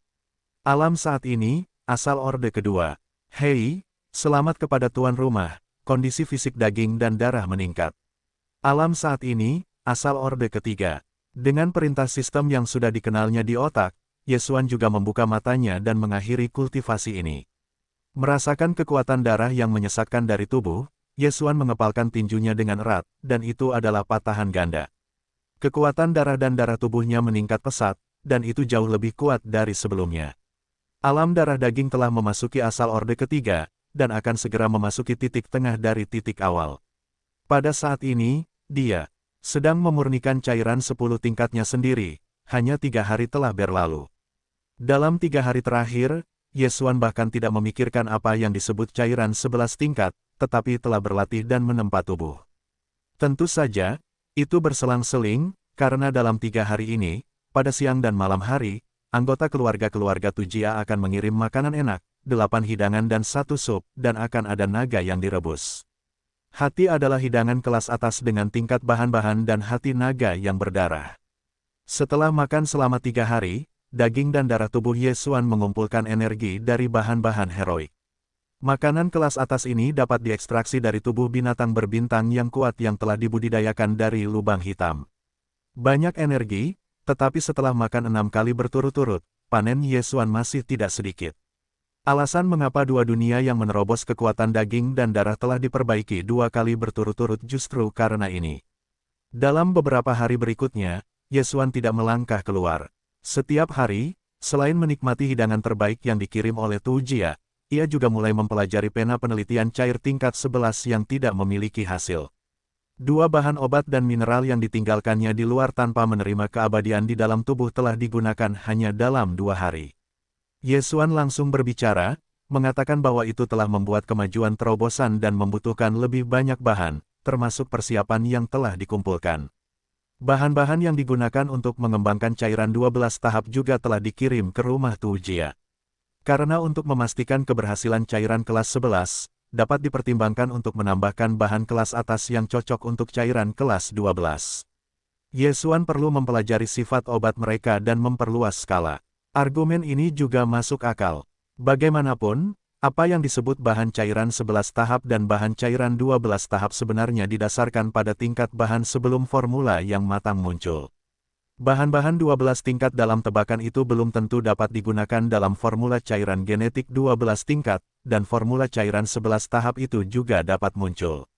Alam saat ini, asal orde kedua. Hei, selamat kepada tuan rumah, kondisi fisik daging dan darah meningkat. Alam saat ini, asal orde ketiga. Dengan perintah sistem yang sudah dikenalnya di otak, Yesuan juga membuka matanya dan mengakhiri kultivasi ini. Merasakan kekuatan darah yang menyesatkan dari tubuh, Yesuan mengepalkan tinjunya dengan erat, dan itu adalah patahan ganda. Kekuatan darah dan darah tubuhnya meningkat pesat, dan itu jauh lebih kuat dari sebelumnya. Alam darah daging telah memasuki asal orde ketiga, dan akan segera memasuki titik tengah dari titik awal. Pada saat ini, dia sedang memurnikan cairan 10 tingkatnya sendiri, hanya 3 hari telah berlalu. Dalam 3 hari terakhir, Yesuan bahkan tidak memikirkan apa yang disebut cairan 11 tingkat, tetapi telah berlatih dan menempa tubuh. Tentu saja, itu berselang-seling, karena dalam 3 hari ini, pada siang dan malam hari, anggota keluarga-keluarga Tujia akan mengirim makanan enak, 8 hidangan dan 1 sup, dan akan ada naga yang direbus. Hati adalah hidangan kelas atas dengan tingkat bahan-bahan dan hati naga yang berdarah. Setelah makan selama 3 hari, daging dan darah tubuh Yesuan mengumpulkan energi dari bahan-bahan heroik. Makanan kelas atas ini dapat diekstraksi dari tubuh binatang berbintang yang kuat yang telah dibudidayakan dari lubang hitam. Banyak energi, tetapi setelah makan 6 kali berturut-turut, panen Yesuan masih tidak sedikit. Alasan mengapa 2 dunia yang menerobos kekuatan daging dan darah telah diperbaiki 2 kali berturut-turut justru karena ini. Dalam beberapa hari berikutnya, Yesuan tidak melangkah keluar. Setiap hari, selain menikmati hidangan terbaik yang dikirim oleh Tujia, ia juga mulai mempelajari pena penelitian cair tingkat 11 yang tidak memiliki hasil. 2 bahan obat dan mineral yang ditinggalkannya di luar tanpa menerima keabadian di dalam tubuh telah digunakan hanya dalam 2 hari. Yesuan langsung berbicara, mengatakan bahwa itu telah membuat kemajuan terobosan dan membutuhkan lebih banyak bahan, termasuk persiapan yang telah dikumpulkan. Bahan-bahan yang digunakan untuk mengembangkan cairan 12 tahap juga telah dikirim ke rumah Tu Jia. Karena untuk memastikan keberhasilan cairan kelas 11, dapat dipertimbangkan untuk menambahkan bahan kelas atas yang cocok untuk cairan kelas 12. Ye Xuan perlu mempelajari sifat obat mereka dan memperluas skala. Argumen ini juga masuk akal. Bagaimanapun, apa yang disebut bahan cairan 11 tahap dan bahan cairan 12 tahap sebenarnya didasarkan pada tingkat bahan sebelum formula yang matang muncul. Bahan-bahan 12 tingkat dalam tebakan itu belum tentu dapat digunakan dalam formula cairan genetik 12 tingkat, dan formula cairan 11 tahap itu juga dapat muncul.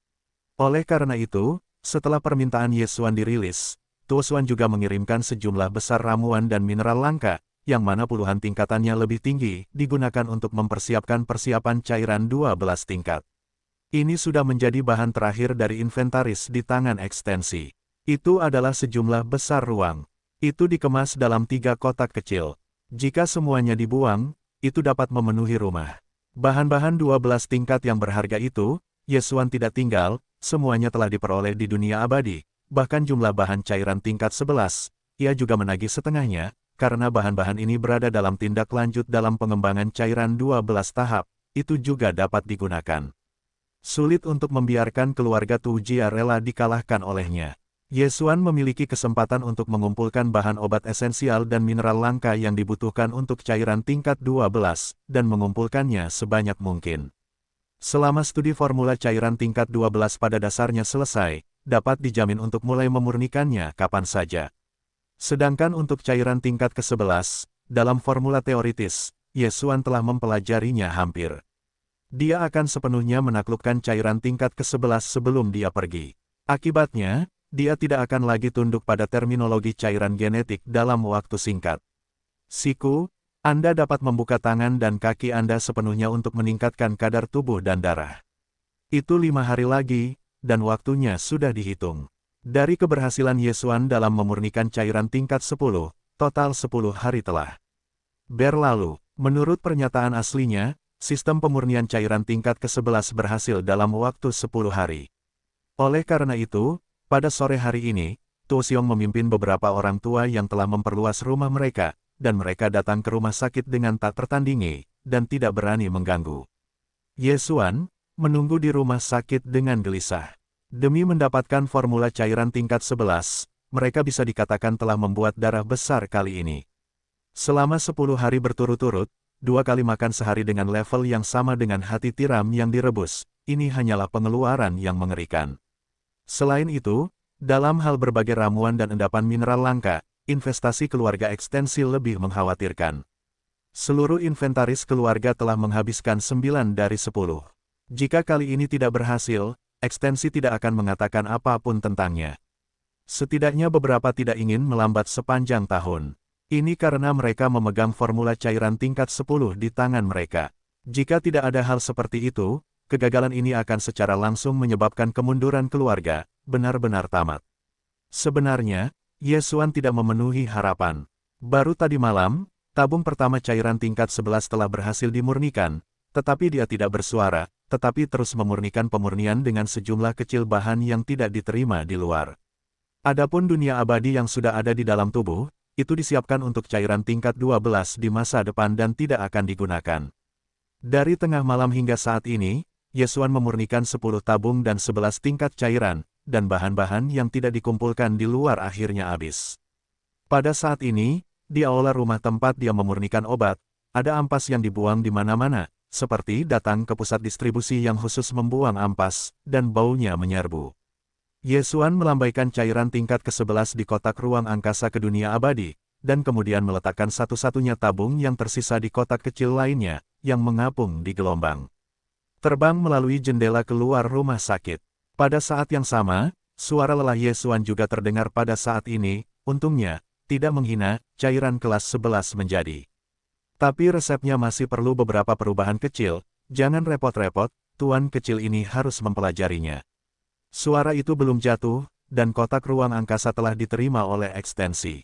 Oleh karena itu, setelah permintaan Ye Xuan dirilis, Tu Xuan juga mengirimkan sejumlah besar ramuan dan mineral langka, yang mana puluhan tingkatannya lebih tinggi, digunakan untuk mempersiapkan persiapan cairan 12 tingkat. Ini sudah menjadi bahan terakhir dari inventaris di tangan ekstensi. Itu adalah sejumlah besar ruang. Itu dikemas dalam 3 kotak kecil. Jika semuanya dibuang, itu dapat memenuhi rumah. Bahan-bahan 12 tingkat yang berharga itu, Ye Xuan tidak tinggal, semuanya telah diperoleh di dunia abadi. Bahkan jumlah bahan cairan tingkat 11, ia juga menagih setengahnya, karena bahan-bahan ini berada dalam tindak lanjut dalam pengembangan cairan 12 tahap, itu juga dapat digunakan. Sulit untuk membiarkan keluarga Tu Jia rela dikalahkan olehnya. Ye Xuan memiliki kesempatan untuk mengumpulkan bahan obat esensial dan mineral langka yang dibutuhkan untuk cairan tingkat 12, dan mengumpulkannya sebanyak mungkin. Selama studi formula cairan tingkat 12 pada dasarnya selesai, dapat dijamin untuk mulai memurnikannya kapan saja. Sedangkan untuk cairan tingkat ke-11, dalam formula teoritis, Ye Xuan telah mempelajarinya hampir. Dia akan sepenuhnya menaklukkan cairan tingkat ke-11 sebelum dia pergi. Akibatnya, dia tidak akan lagi tunduk pada terminologi cairan genetik dalam waktu singkat. Siku, Anda dapat membuka tangan dan kaki Anda sepenuhnya untuk meningkatkan kadar tubuh dan darah. Itu 5 hari lagi, dan waktunya sudah dihitung. Dari keberhasilan Ye Xuan dalam memurnikan cairan tingkat 10, total 10 hari telah berlalu. Menurut pernyataan aslinya, sistem pemurnian cairan tingkat ke-11 berhasil dalam waktu 10 hari. Oleh karena itu, pada sore hari ini, Tu Xiong memimpin beberapa orang tua yang telah memperluas rumah mereka, dan mereka datang ke rumah sakit dengan tak tertandingi, dan tidak berani mengganggu. Ye Xuan menunggu di rumah sakit dengan gelisah. Demi mendapatkan formula cairan tingkat 11, mereka bisa dikatakan telah membuat darah besar kali ini. Selama 10 hari berturut-turut, 2 kali makan sehari dengan level yang sama dengan hati tiram yang direbus, ini hanyalah pengeluaran yang mengerikan. Selain itu, dalam hal berbagai ramuan dan endapan mineral langka, investasi keluarga ekstensi lebih mengkhawatirkan. Seluruh inventaris keluarga telah menghabiskan 9 dari 10. Jika kali ini tidak berhasil, ekstensi tidak akan mengatakan apapun tentangnya. Setidaknya beberapa tidak ingin melambat sepanjang tahun. Ini karena mereka memegang formula cairan tingkat 10 di tangan mereka. Jika tidak ada hal seperti itu, kegagalan ini akan secara langsung menyebabkan kemunduran keluarga, benar-benar tamat. Sebenarnya, Ye Xuan tidak memenuhi harapan. Baru tadi malam, tabung pertama cairan tingkat 11 telah berhasil dimurnikan, tetapi dia tidak bersuara, tetapi terus memurnikan pemurnian dengan sejumlah kecil bahan yang tidak diterima di luar. Adapun dunia abadi yang sudah ada di dalam tubuh, itu disiapkan untuk cairan tingkat 12 di masa depan dan tidak akan digunakan. Dari tengah malam hingga saat ini, Ye Xuan memurnikan 10 tabung dan 11 tingkat cairan, dan bahan-bahan yang tidak dikumpulkan di luar akhirnya habis. Pada saat ini, di aula rumah tempat dia memurnikan obat, ada ampas yang dibuang di mana-mana, seperti datang ke pusat distribusi yang khusus membuang ampas, dan baunya menyerbu. Ye Xuan melambaikan cairan tingkat ke-11 di kotak ruang angkasa ke dunia abadi, dan kemudian meletakkan satu-satunya tabung yang tersisa di kotak kecil lainnya, yang mengapung di gelombang. Terbang melalui jendela keluar rumah sakit. Pada saat yang sama, suara lelah Ye Xuan juga terdengar pada saat ini, untungnya, tidak menghina, cairan kelas 11 menjadi. Tapi resepnya masih perlu beberapa perubahan kecil, jangan repot-repot, tuan kecil ini harus mempelajarinya. Suara itu belum jatuh, dan kotak ruang angkasa telah diterima oleh ekstensi.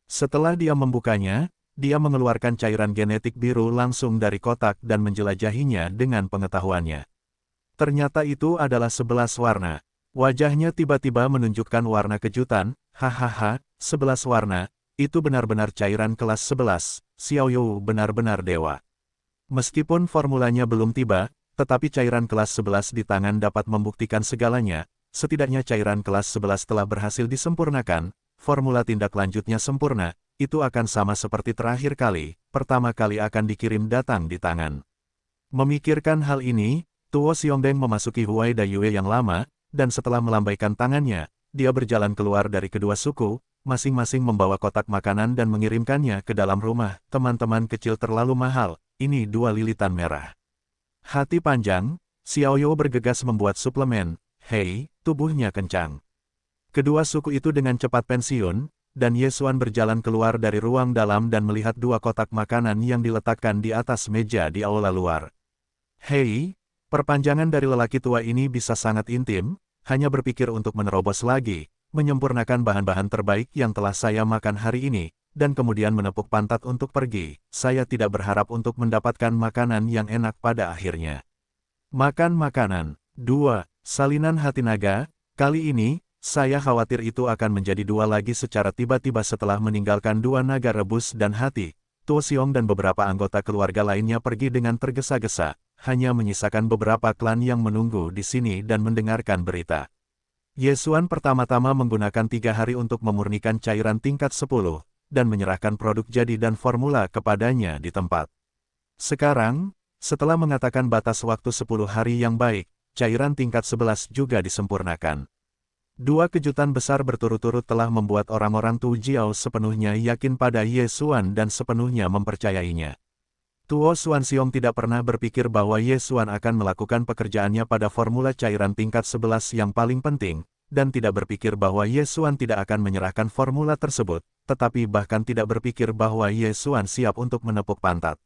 Setelah dia membukanya, dia mengeluarkan cairan genetik biru langsung dari kotak dan menjelajahinya dengan pengetahuannya. Ternyata itu adalah 11 warna. Wajahnya tiba-tiba menunjukkan warna kejutan, hahaha, 11 warna, itu benar-benar cairan kelas 11, Xiaoyu benar-benar dewa. Meskipun formulanya belum tiba, tetapi cairan kelas 11 di tangan dapat membuktikan segalanya, setidaknya cairan kelas 11 telah berhasil disempurnakan, formula tindak lanjutnya sempurna, itu akan sama seperti terakhir kali, pertama kali akan dikirim datang di tangan. Memikirkan hal ini, Tuo Xiongdeng memasuki Huai Dayue yang lama, dan setelah melambaikan tangannya, dia berjalan keluar dari kedua suku, masing-masing membawa kotak makanan dan mengirimkannya ke dalam rumah. Teman-teman kecil terlalu mahal, ini 2 lilitan merah. Hati panjang, Xiaoyu bergegas membuat suplemen, hei, tubuhnya kencang. Kedua suku itu dengan cepat pensiun, dan Yesuan berjalan keluar dari ruang dalam dan melihat 2 kotak makanan yang diletakkan di atas meja di aula luar. Hei, perpanjangan dari lelaki tua ini bisa sangat intim, hanya berpikir untuk menerobos lagi, menyempurnakan bahan-bahan terbaik yang telah saya makan hari ini, dan kemudian menepuk pantat untuk pergi. Saya tidak berharap untuk mendapatkan makanan yang enak pada akhirnya. Makan makanan. 2. Salinan hati naga. Kali ini, saya khawatir itu akan menjadi 2 lagi secara tiba-tiba setelah meninggalkan 2 naga rebus dan hati. Tuo Xiong dan beberapa anggota keluarga lainnya pergi dengan tergesa-gesa, hanya menyisakan beberapa klan yang menunggu di sini dan mendengarkan berita. Yesuan pertama-tama menggunakan 3 hari untuk memurnikan cairan tingkat 10, dan menyerahkan produk jadi dan formula kepadanya di tempat. Sekarang, setelah mengatakan batas waktu 10 hari yang baik, cairan tingkat 11 juga disempurnakan. 2 kejutan besar berturut-turut telah membuat orang-orang Tu Jiao sepenuhnya yakin pada Yesuan dan sepenuhnya mempercayainya. Tuo Xuanxiong tidak pernah berpikir bahwa Yesuan akan melakukan pekerjaannya pada formula cairan tingkat 11 yang paling penting, dan tidak berpikir bahwa Yesuan tidak akan menyerahkan formula tersebut, tetapi bahkan tidak berpikir bahwa Yesuan siap untuk menepuk pantat.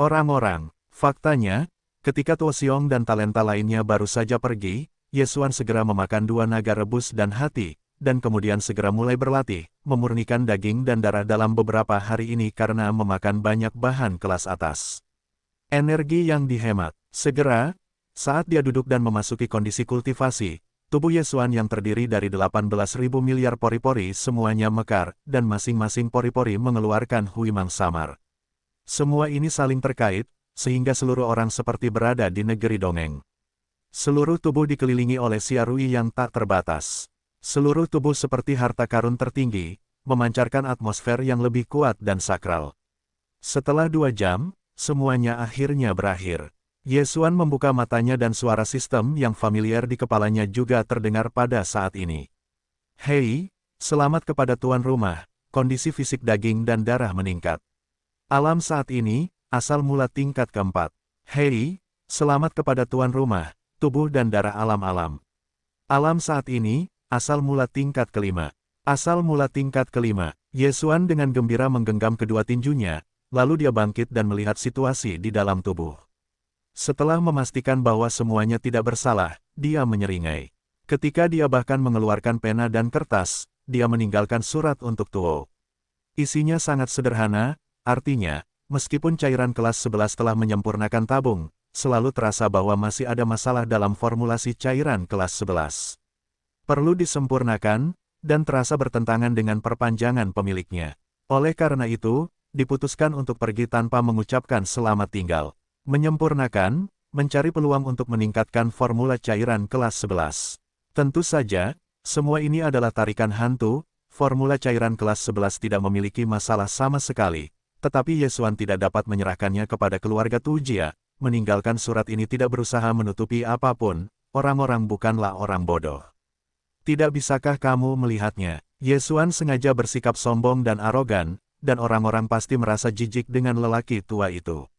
Orang-orang, faktanya, ketika Tuo Xiong dan talenta lainnya baru saja pergi, Yesuan segera memakan 2 naga rebus dan hati, dan kemudian segera mulai berlatih, memurnikan daging dan darah dalam beberapa hari ini karena memakan banyak bahan kelas atas. Energi yang dihemat. Segera, saat dia duduk dan memasuki kondisi kultivasi, tubuh Yesuan yang terdiri dari 18.000 miliar pori-pori semuanya mekar, dan masing-masing pori-pori mengeluarkan huimang samar. Semua ini saling terkait, sehingga seluruh orang seperti berada di negeri dongeng. Seluruh tubuh dikelilingi oleh siarui yang tak terbatas. Seluruh tubuh seperti harta karun tertinggi, memancarkan atmosfer yang lebih kuat dan sakral. Setelah 2 jam, semuanya akhirnya berakhir. Yesuan membuka matanya dan suara sistem yang familiar di kepalanya juga terdengar pada saat ini. Hei, selamat kepada tuan rumah, kondisi fisik daging dan darah meningkat. Alam saat ini, asal mula tingkat keempat. Hei, selamat kepada tuan rumah, tubuh dan darah alam-alam. Alam saat ini, asal mula tingkat kelima. Asal mula tingkat kelima. Yesuan dengan gembira menggenggam kedua tinjunya, lalu dia bangkit dan melihat situasi di dalam tubuh. Setelah memastikan bahwa semuanya tidak bersalah, dia menyeringai. Ketika dia bahkan mengeluarkan pena dan kertas, dia meninggalkan surat untuk Tuo. Isinya sangat sederhana, artinya, meskipun cairan kelas 11 telah menyempurnakan tabung, selalu terasa bahwa masih ada masalah dalam formulasi cairan kelas 11. Perlu disempurnakan, dan terasa bertentangan dengan perpanjangan pemiliknya. Oleh karena itu, diputuskan untuk pergi tanpa mengucapkan selamat tinggal. Menyempurnakan, mencari peluang untuk meningkatkan formula cairan kelas 11. Tentu saja, semua ini adalah tarikan hantu, formula cairan kelas 11 tidak memiliki masalah sama sekali, tetapi Yesuan tidak dapat menyerahkannya kepada keluarga Tujia, meninggalkan surat ini tidak berusaha menutupi apapun, orang-orang bukanlah orang bodoh. Tidak bisakah kamu melihatnya? Yesuan sengaja bersikap sombong dan arogan, dan orang-orang pasti merasa jijik dengan lelaki tua itu.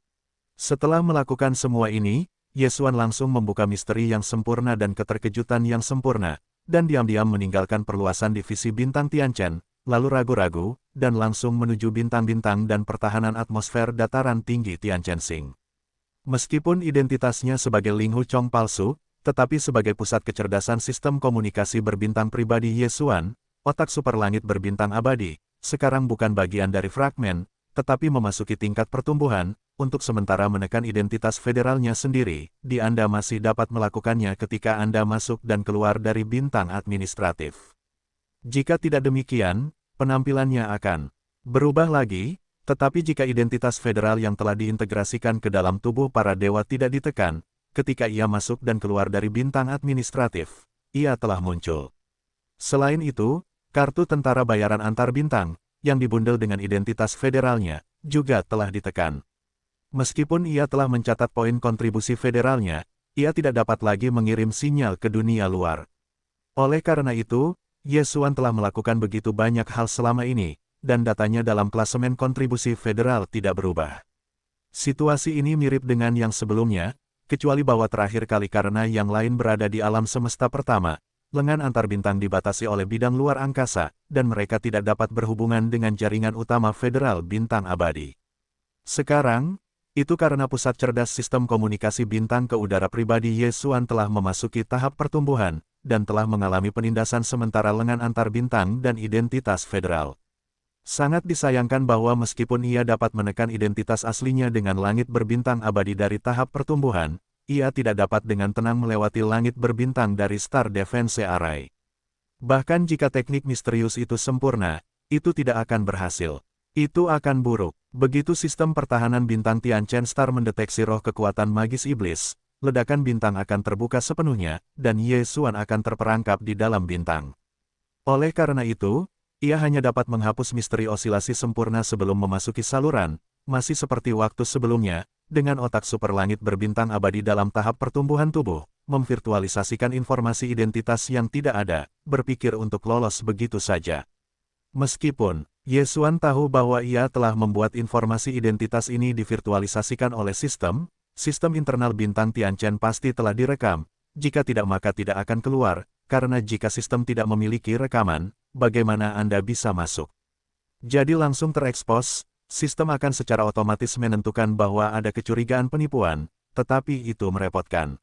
Setelah melakukan semua ini, Yesuan langsung membuka misteri yang sempurna dan keterkejutan yang sempurna, dan diam-diam meninggalkan perluasan divisi bintang Tianchen, lalu ragu-ragu, dan langsung menuju bintang-bintang dan pertahanan atmosfer dataran tinggi Tianchensing. Meskipun identitasnya sebagai Ling Huchong palsu, tetapi sebagai pusat kecerdasan sistem komunikasi berbintang pribadi Yesuan, otak super langit berbintang abadi, sekarang bukan bagian dari fragmen, tetapi memasuki tingkat pertumbuhan, untuk sementara menekan identitas federalnya sendiri, Anda masih dapat melakukannya ketika Anda masuk dan keluar dari bintang administratif. Jika tidak demikian, penampilannya akan berubah lagi, tetapi jika identitas federal yang telah diintegrasikan ke dalam tubuh para dewa tidak ditekan, ketika ia masuk dan keluar dari bintang administratif, ia telah muncul. Selain itu, kartu tentara bayaran antar bintang, yang dibundel dengan identitas federalnya, juga telah ditekan. Meskipun ia telah mencatat poin kontribusi federalnya, ia tidak dapat lagi mengirim sinyal ke dunia luar. Oleh karena itu, Yesuan telah melakukan begitu banyak hal selama ini, dan datanya dalam klasemen kontribusi federal tidak berubah. Situasi ini mirip dengan yang sebelumnya, kecuali bahwa terakhir kali karena yang lain berada di alam semesta pertama, lengan antar bintang dibatasi oleh bidang luar angkasa, dan mereka tidak dapat berhubungan dengan jaringan utama federal bintang abadi. Sekarang, itu karena pusat cerdas sistem komunikasi bintang ke udara pribadi Yesuan telah memasuki tahap pertumbuhan, dan telah mengalami penindasan sementara lengan antar bintang dan identitas federal. Sangat disayangkan bahwa meskipun ia dapat menekan identitas aslinya dengan langit berbintang abadi dari tahap pertumbuhan, ia tidak dapat dengan tenang melewati langit berbintang dari Star Defense Array. Bahkan jika teknik misterius itu sempurna, itu tidak akan berhasil. Itu akan buruk. Begitu sistem pertahanan bintang Tianchen Star mendeteksi roh kekuatan magis iblis, ledakan bintang akan terbuka sepenuhnya, dan Yesuan akan terperangkap di dalam bintang. Oleh karena itu, ia hanya dapat menghapus misteri osilasi sempurna sebelum memasuki saluran, masih seperti waktu sebelumnya, dengan otak super langit berbintang abadi dalam tahap pertumbuhan tubuh, memvirtualisasikan informasi identitas yang tidak ada, berpikir untuk lolos begitu saja. Meskipun, Yesuan tahu bahwa ia telah membuat informasi identitas ini divirtualisasikan oleh sistem internal bintang Tianchen pasti telah direkam, jika tidak maka tidak akan keluar, karena jika sistem tidak memiliki rekaman, bagaimana Anda bisa masuk? Jadi langsung terekspos, sistem akan secara otomatis menentukan bahwa ada kecurigaan penipuan, tetapi itu merepotkan.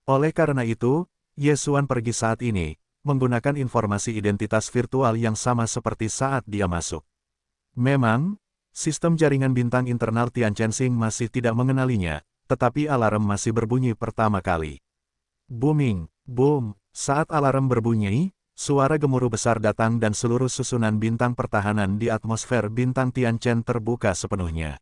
Oleh karena itu, Yesuan pergi saat ini, menggunakan informasi identitas virtual yang sama seperti saat dia masuk. Memang, sistem jaringan bintang internal Tianchen Sing masih tidak mengenalinya, tetapi alarm masih berbunyi pertama kali. Booming, boom, saat alarm berbunyi, suara gemuruh besar datang dan seluruh susunan bintang pertahanan di atmosfer bintang Tianchen terbuka sepenuhnya.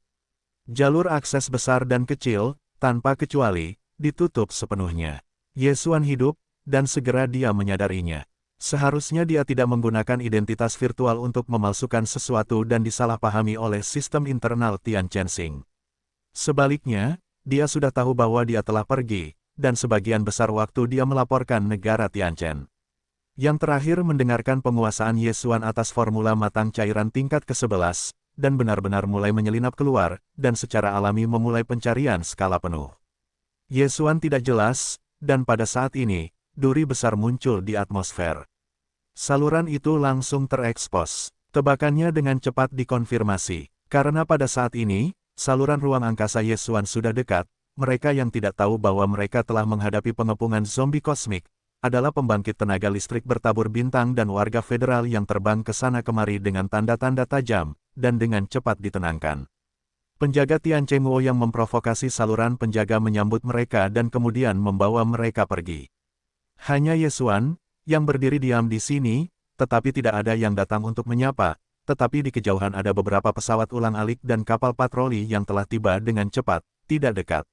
Jalur akses besar dan kecil, tanpa kecuali, ditutup sepenuhnya. Yesuan hidup, dan segera dia menyadarinya. Seharusnya dia tidak menggunakan identitas virtual untuk memalsukan sesuatu dan disalahpahami oleh sistem internal Tianchen Sing. Sebaliknya, dia sudah tahu bahwa dia telah pergi, dan sebagian besar waktu dia melaporkan negara Tianchen. Yang terakhir mendengarkan penguasaan Yesuan atas formula matang cairan tingkat ke-11, dan benar-benar mulai menyelinap keluar, dan secara alami memulai pencarian skala penuh. Yesuan tidak jelas, dan pada saat ini, duri besar muncul di atmosfer. Saluran itu langsung terekspos. Tebakannya dengan cepat dikonfirmasi, karena pada saat ini, saluran ruang angkasa Yesuan sudah dekat. Mereka yang tidak tahu bahwa mereka telah menghadapi pengepungan zombie kosmik, adalah pembangkit tenaga listrik bertabur bintang dan warga federal yang terbang ke sana kemari dengan tanda-tanda tajam, dan dengan cepat ditenangkan. Penjaga Tianchen Wo yang memprovokasi saluran penjaga menyambut mereka dan kemudian membawa mereka pergi. Hanya Yesuan, yang berdiri diam di sini, tetapi tidak ada yang datang untuk menyapa, tetapi di kejauhan ada beberapa pesawat ulang-alik dan kapal patroli yang telah tiba dengan cepat, tidak dekat.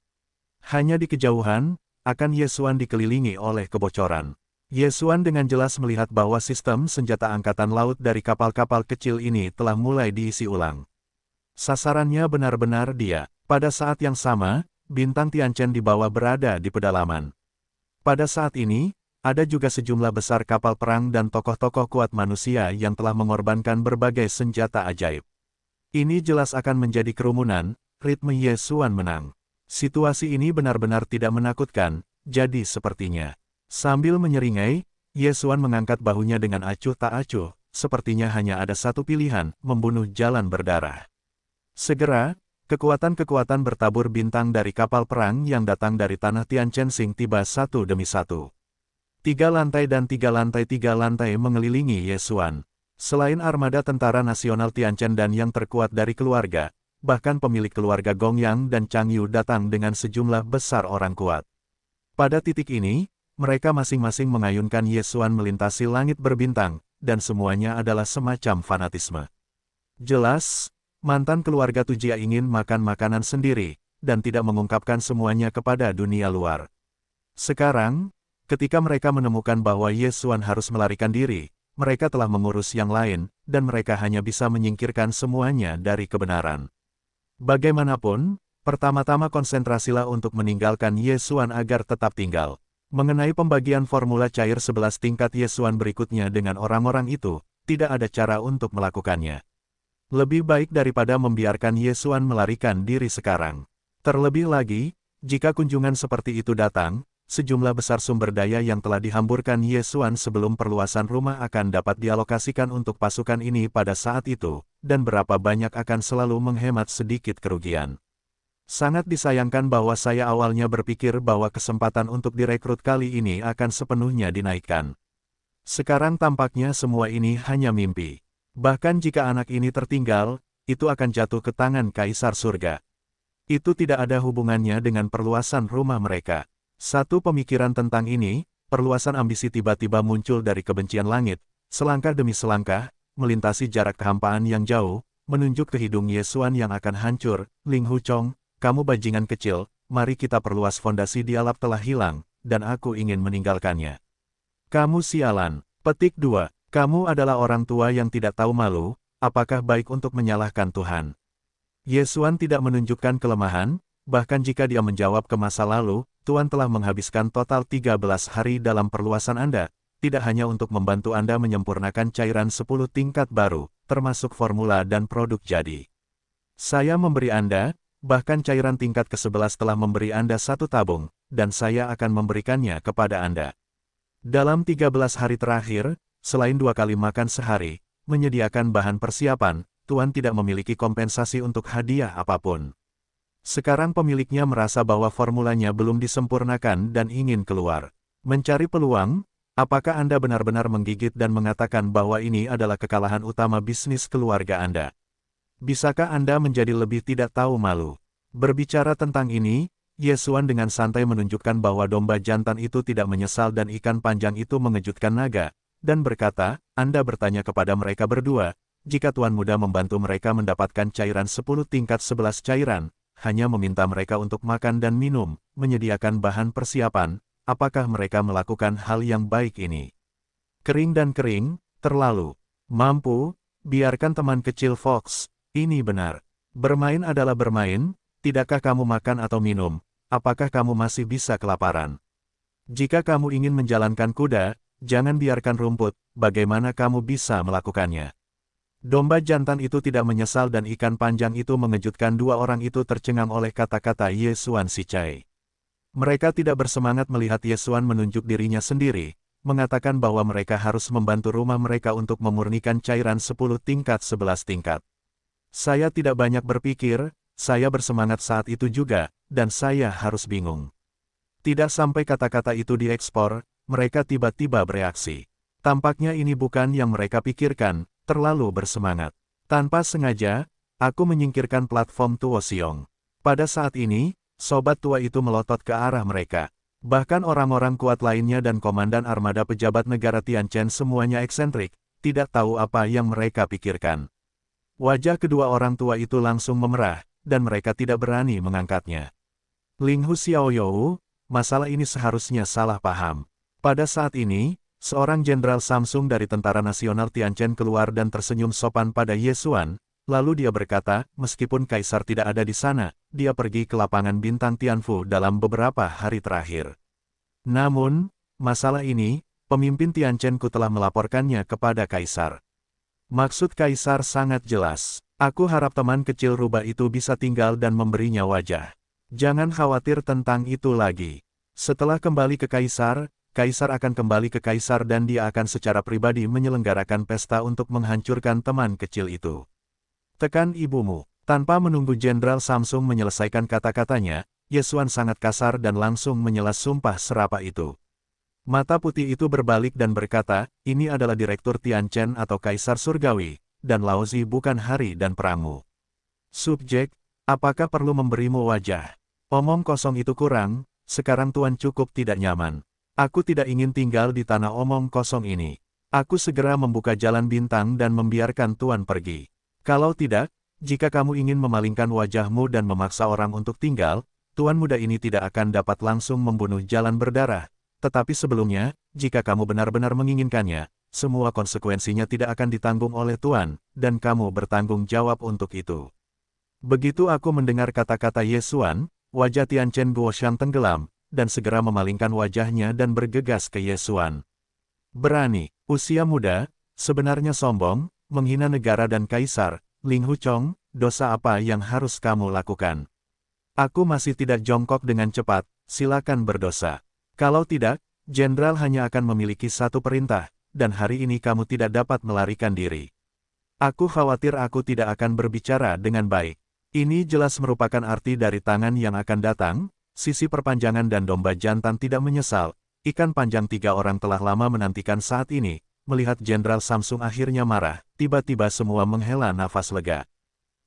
Hanya di kejauhan, akan Yesuan dikelilingi oleh kebocoran. Yesuan dengan jelas melihat bahwa sistem senjata angkatan laut dari kapal-kapal kecil ini telah mulai diisi ulang. Sasarannya benar-benar dia. Pada saat yang sama, bintang Tianchen di bawah berada di pedalaman. Pada saat ini, ada juga sejumlah besar kapal perang dan tokoh-tokoh kuat manusia yang telah mengorbankan berbagai senjata ajaib. Ini jelas akan menjadi kerumunan, ritme Yesuan menang. Situasi ini benar-benar tidak menakutkan, jadi sepertinya. Sambil menyeringai, Yesuan mengangkat bahunya dengan acuh tak acuh, sepertinya hanya ada satu pilihan, membunuh jalan berdarah. Segera, kekuatan-kekuatan bertabur bintang dari kapal perang yang datang dari tanah Tianchen Sing tiba satu demi satu. 3 lantai dan 3 lantai mengelilingi Yesuan. Selain armada tentara nasional Tianchen dan yang terkuat dari keluarga, bahkan pemilik keluarga Gongyang dan Chang Yu datang dengan sejumlah besar orang kuat. Pada titik ini, mereka masing-masing mengayunkan Ye Xuan melintasi langit berbintang, dan semuanya adalah semacam fanatisme. Jelas, mantan keluarga Tujia ingin makan makanan sendiri, dan tidak mengungkapkan semuanya kepada dunia luar. Sekarang, ketika mereka menemukan bahwa Ye Xuan harus melarikan diri, mereka telah mengurus yang lain, dan mereka hanya bisa menyingkirkan semuanya dari kebenaran. Bagaimanapun, pertama-tama konsentrasilah untuk meninggalkan Ye Xuan agar tetap tinggal. Mengenai pembagian formula cair 11 tingkat Ye Xuan berikutnya dengan orang-orang itu, tidak ada cara untuk melakukannya. Lebih baik daripada membiarkan Ye Xuan melarikan diri sekarang. Terlebih lagi, jika kunjungan seperti itu datang, sejumlah besar sumber daya yang telah dihamburkan Ye Xuan sebelum perluasan rumah akan dapat dialokasikan untuk pasukan ini pada saat itu, dan berapa banyak akan selalu menghemat sedikit kerugian. Sangat disayangkan bahwa saya awalnya berpikir bahwa kesempatan untuk direkrut kali ini akan sepenuhnya dinaikkan. Sekarang tampaknya semua ini hanya mimpi. Bahkan jika anak ini tertinggal, itu akan jatuh ke tangan Kaisar Surga. Itu tidak ada hubungannya dengan perluasan rumah mereka. Satu pemikiran tentang ini, perluasan ambisi tiba-tiba muncul dari kebencian langit, selangkah demi selangkah, melintasi jarak kehampaan yang jauh, menunjuk ke hidung Ye Xuan yang akan hancur. Ling Huchong, kamu bajingan kecil, mari kita perluas fondasi dialab telah hilang, dan aku ingin meninggalkannya. Kamu sialan. Petik 2. Kamu adalah orang tua yang tidak tahu malu, apakah baik untuk menyalahkan Tuhan? Ye Xuan tidak menunjukkan kelemahan, bahkan jika dia menjawab ke masa lalu, Tuan telah menghabiskan total 13 hari dalam perluasan Anda, tidak hanya untuk membantu Anda menyempurnakan cairan 10 tingkat baru, termasuk formula dan produk jadi. Saya memberi Anda, bahkan cairan tingkat ke-11 telah memberi Anda satu tabung, dan saya akan memberikannya kepada Anda. Dalam 13 hari terakhir, selain 2 kali makan sehari, menyediakan bahan persiapan, Tuan tidak memiliki kompensasi untuk hadiah apapun. Sekarang pemiliknya merasa bahwa formulanya belum disempurnakan dan ingin keluar. Mencari peluang, apakah Anda benar-benar menggigit dan mengatakan bahwa ini adalah kekalahan utama bisnis keluarga Anda? Bisakah Anda menjadi lebih tidak tahu malu? Berbicara tentang ini, Ye Xuan dengan santai menunjukkan bahwa domba jantan itu tidak menyesal dan ikan panjang itu mengejutkan naga, dan berkata, Anda bertanya kepada mereka berdua, jika Tuan Muda membantu mereka mendapatkan cairan 10 tingkat 11 cairan, hanya meminta mereka untuk makan dan minum, menyediakan bahan persiapan, apakah mereka melakukan hal yang baik ini? Kering dan kering, terlalu mampu, biarkan teman kecil Fox, ini benar. Bermain adalah bermain, tidakkah kamu makan atau minum, apakah kamu masih bisa kelaparan? Jika kamu ingin menjalankan kuda, jangan biarkan rumput, bagaimana kamu bisa melakukannya? Domba jantan itu tidak menyesal dan ikan panjang itu mengejutkan dua orang itu tercengang oleh kata-kata Ye Xuan si Cai. Mereka tidak bersemangat melihat Ye Xuan menunjuk dirinya sendiri, mengatakan bahwa mereka harus membantu rumah mereka untuk memurnikan cairan 10 tingkat 11 tingkat. Saya tidak banyak berpikir, saya bersemangat saat itu juga, dan saya harus bingung. Tidak sampai kata-kata itu diekspor, mereka tiba-tiba bereaksi. Tampaknya ini bukan yang mereka pikirkan, terlalu bersemangat. Tanpa sengaja, aku menyingkirkan platform Tuo Xiong. Pada saat ini, sobat tua itu melotot ke arah mereka. Bahkan orang-orang kuat lainnya dan komandan armada pejabat negara Tianchen semuanya eksentrik, tidak tahu apa yang mereka pikirkan. Wajah kedua orang tua itu langsung memerah, dan mereka tidak berani mengangkatnya. Ling Hu Xiaoyou, masalah ini seharusnya salah paham. Pada saat ini, seorang Jenderal Samsung dari Tentara Nasional Tianchen keluar dan tersenyum sopan pada Ye Xuan, lalu dia berkata, meskipun Kaisar tidak ada di sana, dia pergi ke lapangan bintang Tianfu dalam beberapa hari terakhir. Namun, masalah ini, pemimpin Tianchenku telah melaporkannya kepada Kaisar. Maksud Kaisar sangat jelas. Aku harap teman kecil rubah itu bisa tinggal dan memberinya wajah. Jangan khawatir tentang itu lagi. Setelah kembali ke Kaisar, Kaisar akan kembali ke Kaisar dan dia akan secara pribadi menyelenggarakan pesta untuk menghancurkan teman kecil itu. Tekan ibumu. Tanpa menunggu Jenderal Samsung menyelesaikan kata-katanya, Ye Xuan sangat kasar dan langsung menyelas sumpah serapah itu. Mata putih itu berbalik dan berkata, ini adalah Direktur Tianchen atau Kaisar Surgawi, dan Laozi bukan hari dan perangmu. Subjek, apakah perlu memberimu wajah? Omong kosong itu kurang, sekarang Tuan cukup tidak nyaman. Aku tidak ingin tinggal di tanah omong kosong ini. Aku segera membuka jalan bintang dan membiarkan Tuan pergi. Kalau tidak, jika kamu ingin memalingkan wajahmu dan memaksa orang untuk tinggal, Tuan muda ini tidak akan dapat langsung membunuh jalan berdarah. Tetapi sebelumnya, jika kamu benar-benar menginginkannya, semua konsekuensinya tidak akan ditanggung oleh Tuan, dan kamu bertanggung jawab untuk itu. Begitu aku mendengar kata-kata Yesuan, wajah Tianchen Guoshan tenggelam, dan segera memalingkan wajahnya dan bergegas ke Yesuan. Berani, usia muda, sebenarnya sombong, menghina negara dan kaisar, Ling Huchong, dosa apa yang harus kamu lakukan? Aku masih tidak jongkok dengan cepat, silakan berdosa. Kalau tidak, jenderal hanya akan memiliki satu perintah, dan hari ini kamu tidak dapat melarikan diri. Aku khawatir aku tidak akan berbicara dengan baik. Ini jelas merupakan arti dari tangan yang akan datang, sisi perpanjangan dan domba jantan tidak menyesal. Ikan panjang 3 orang telah lama menantikan saat ini, melihat Jenderal Samsung akhirnya marah, tiba-tiba semua menghela nafas lega.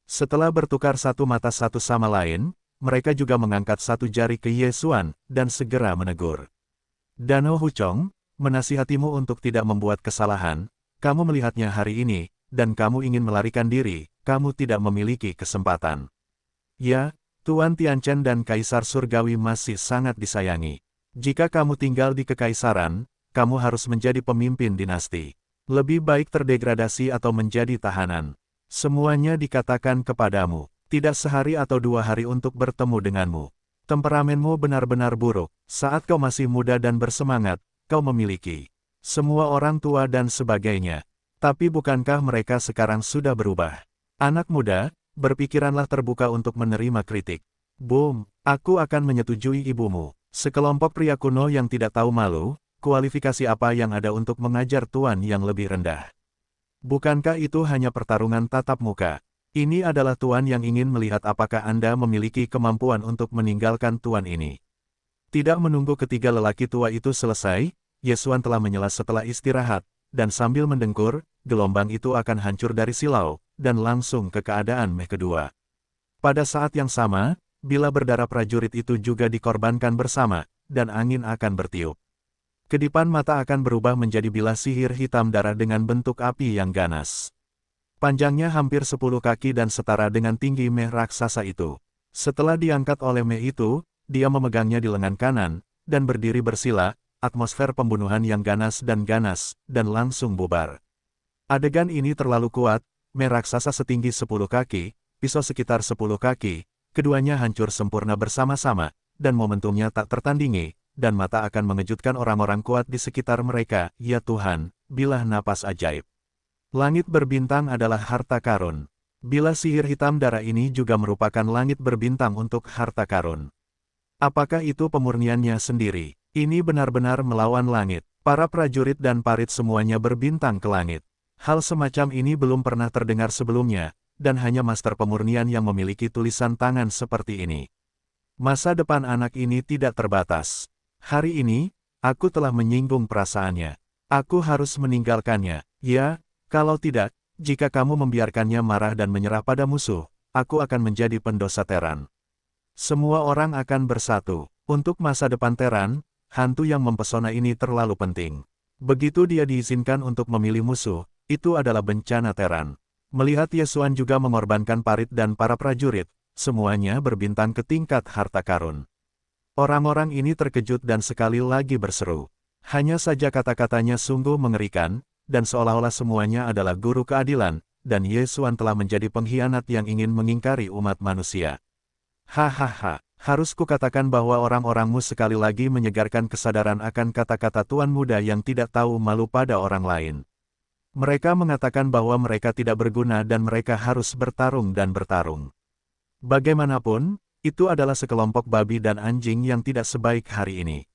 Setelah bertukar satu mata satu sama lain, mereka juga mengangkat satu jari ke Yesuan, dan segera menegur. Danau Huchong, menasihatimu untuk tidak membuat kesalahan, kamu melihatnya hari ini, dan kamu ingin melarikan diri, kamu tidak memiliki kesempatan. Ya, Tuan Tianchen dan Kaisar Surgawi masih sangat disayangi. Jika kamu tinggal di kekaisaran, kamu harus menjadi pemimpin dinasti. Lebih baik terdegradasi atau menjadi tahanan. Semuanya dikatakan kepadamu, tidak sehari atau 2 hari untuk bertemu denganmu. Temperamenmu benar-benar buruk, saat kau masih muda dan bersemangat, kau memiliki semua orang tua dan sebagainya. Tapi bukankah mereka sekarang sudah berubah? Anak muda, berpikiranlah terbuka untuk menerima kritik. Boom, aku akan menyetujui ibumu. Sekelompok pria kuno yang tidak tahu malu, kualifikasi apa yang ada untuk mengajar tuan yang lebih rendah? Bukankah itu hanya pertarungan tatap muka? Ini adalah tuan yang ingin melihat apakah Anda memiliki kemampuan untuk meninggalkan tuan ini. Tidak menunggu ketiga lelaki tua itu selesai, Yesuan telah menyela setelah istirahat, dan sambil mendengkur, gelombang itu akan hancur dari silau, dan langsung ke keadaan meh kedua. Pada saat yang sama, bila berdarah prajurit itu juga dikorbankan bersama, dan angin akan bertiup. Kedipan mata akan berubah menjadi bilah sihir hitam darah dengan bentuk api yang ganas. Panjangnya hampir 10 kaki dan setara dengan tinggi meh raksasa itu. Setelah diangkat oleh meh itu, dia memegangnya di lengan kanan, dan berdiri bersila, atmosfer pembunuhan yang ganas, dan langsung bubar. Adegan ini terlalu kuat, meh raksasa setinggi 10 kaki, pisau sekitar 10 kaki, keduanya hancur sempurna bersama-sama, dan momentumnya tak tertandingi, dan mata akan mengejutkan orang-orang kuat di sekitar mereka, ya Tuhan, bilah napas ajaib. Langit berbintang adalah harta karun. Bilah sihir hitam darah ini juga merupakan langit berbintang untuk harta karun. Apakah itu pemurniannya sendiri? Ini benar-benar melawan langit. Para prajurit dan parit semuanya berbintang ke langit. Hal semacam ini belum pernah terdengar sebelumnya, dan hanya master pemurnian yang memiliki tulisan tangan seperti ini. Masa depan anak ini tidak terbatas. Hari ini, aku telah menyinggung perasaannya. Aku harus meninggalkannya. Ya, kalau tidak, jika kamu membiarkannya marah dan menyerah pada musuh, aku akan menjadi pendosa Teran. Semua orang akan bersatu. Untuk masa depan Teran, hantu yang mempesona ini terlalu penting. Begitu dia diizinkan untuk memilih musuh, itu adalah bencana Teran. Melihat Yesuan juga mengorbankan parit dan para prajurit, semuanya berbintang ke tingkat harta karun. Orang-orang ini terkejut dan sekali lagi berseru. Hanya saja kata-katanya sungguh mengerikan, dan seolah-olah semuanya adalah guru keadilan, dan Yesuan telah menjadi pengkhianat yang ingin mengingkari umat manusia. Hahaha. Harus kukatakan bahwa orang-orangmu sekali lagi menyegarkan kesadaran akan kata-kata tuan muda yang tidak tahu malu pada orang lain. Mereka mengatakan bahwa mereka tidak berguna dan mereka harus bertarung dan bertarung. Bagaimanapun, itu adalah sekelompok babi dan anjing yang tidak sebaik hari ini.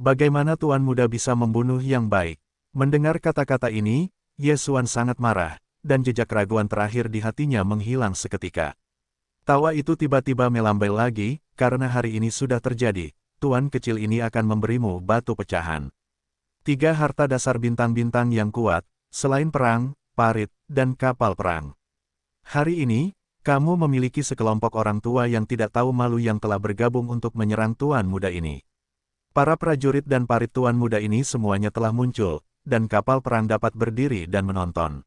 Bagaimana tuan muda bisa membunuh yang baik? Mendengar kata-kata ini, Yesuan sangat marah, dan jejak keraguan terakhir di hatinya menghilang seketika. Tawa itu tiba-tiba melambai lagi, karena hari ini sudah terjadi, tuan kecil ini akan memberimu batu pecahan. 3 harta dasar bintang-bintang yang kuat, selain perang, parit, dan kapal perang. Hari ini, Kamu memiliki sekelompok orang tua yang tidak tahu malu yang telah bergabung untuk menyerang tuan muda ini. Para prajurit dan parit tuan muda ini semuanya telah muncul, dan kapal perang dapat berdiri dan menonton.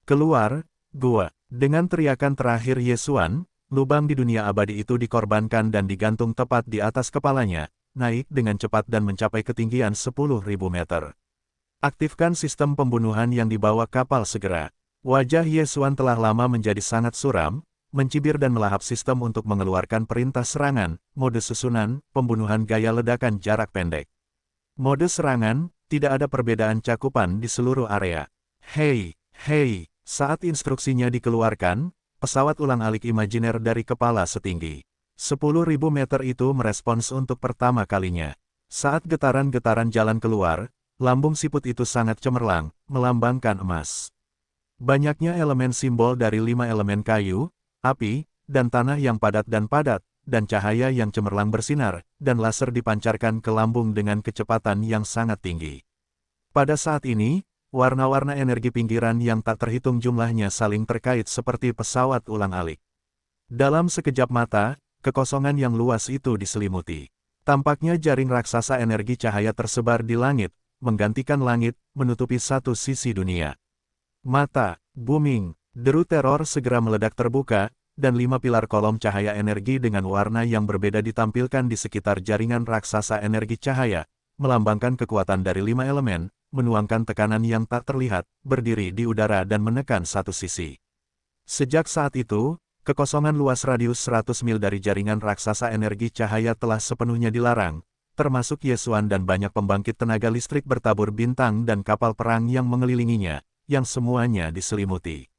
Keluar, gua. Dengan teriakan terakhir Yesuan, lubang di dunia abadi itu dikorbankan dan digantung tepat di atas kepalanya, naik dengan cepat dan mencapai ketinggian 10.000 meter. Aktifkan sistem pembunuhan yang dibawa kapal segera. Wajah Yesuan telah lama menjadi sangat suram, mencibir dan melahap sistem untuk mengeluarkan perintah serangan, mode susunan, pembunuhan gaya ledakan jarak pendek. Mode serangan, tidak ada perbedaan cakupan di seluruh area. Hei, saat instruksinya dikeluarkan, pesawat ulang-alik imajiner dari kepala setinggi 10.000 meter itu merespons untuk pertama kalinya. Saat getaran-getaran jalan keluar, lambung siput itu sangat cemerlang, melambangkan emas. Banyaknya elemen simbol dari 5 elemen kayu, api, dan tanah yang padat, dan cahaya yang cemerlang bersinar, dan laser dipancarkan ke lambung dengan kecepatan yang sangat tinggi. Pada saat ini, warna-warna energi pinggiran yang tak terhitung jumlahnya saling terkait seperti pesawat ulang-alik. Dalam sekejap mata, kekosongan yang luas itu diselimuti. Tampaknya jaring raksasa energi cahaya tersebar di langit, menggantikan langit, menutupi satu sisi dunia. Mata, booming, deru teror segera meledak terbuka, dan 5 pilar kolom cahaya energi dengan warna yang berbeda ditampilkan di sekitar jaringan raksasa energi cahaya, melambangkan kekuatan dari 5 elemen, menuangkan tekanan yang tak terlihat, berdiri di udara dan menekan satu sisi. Sejak saat itu, kekosongan luas radius 100 mil dari jaringan raksasa energi cahaya telah sepenuhnya dilarang, termasuk Yesuan dan banyak pembangkit tenaga listrik bertabur bintang dan kapal perang yang mengelilinginya, yang semuanya diselimuti.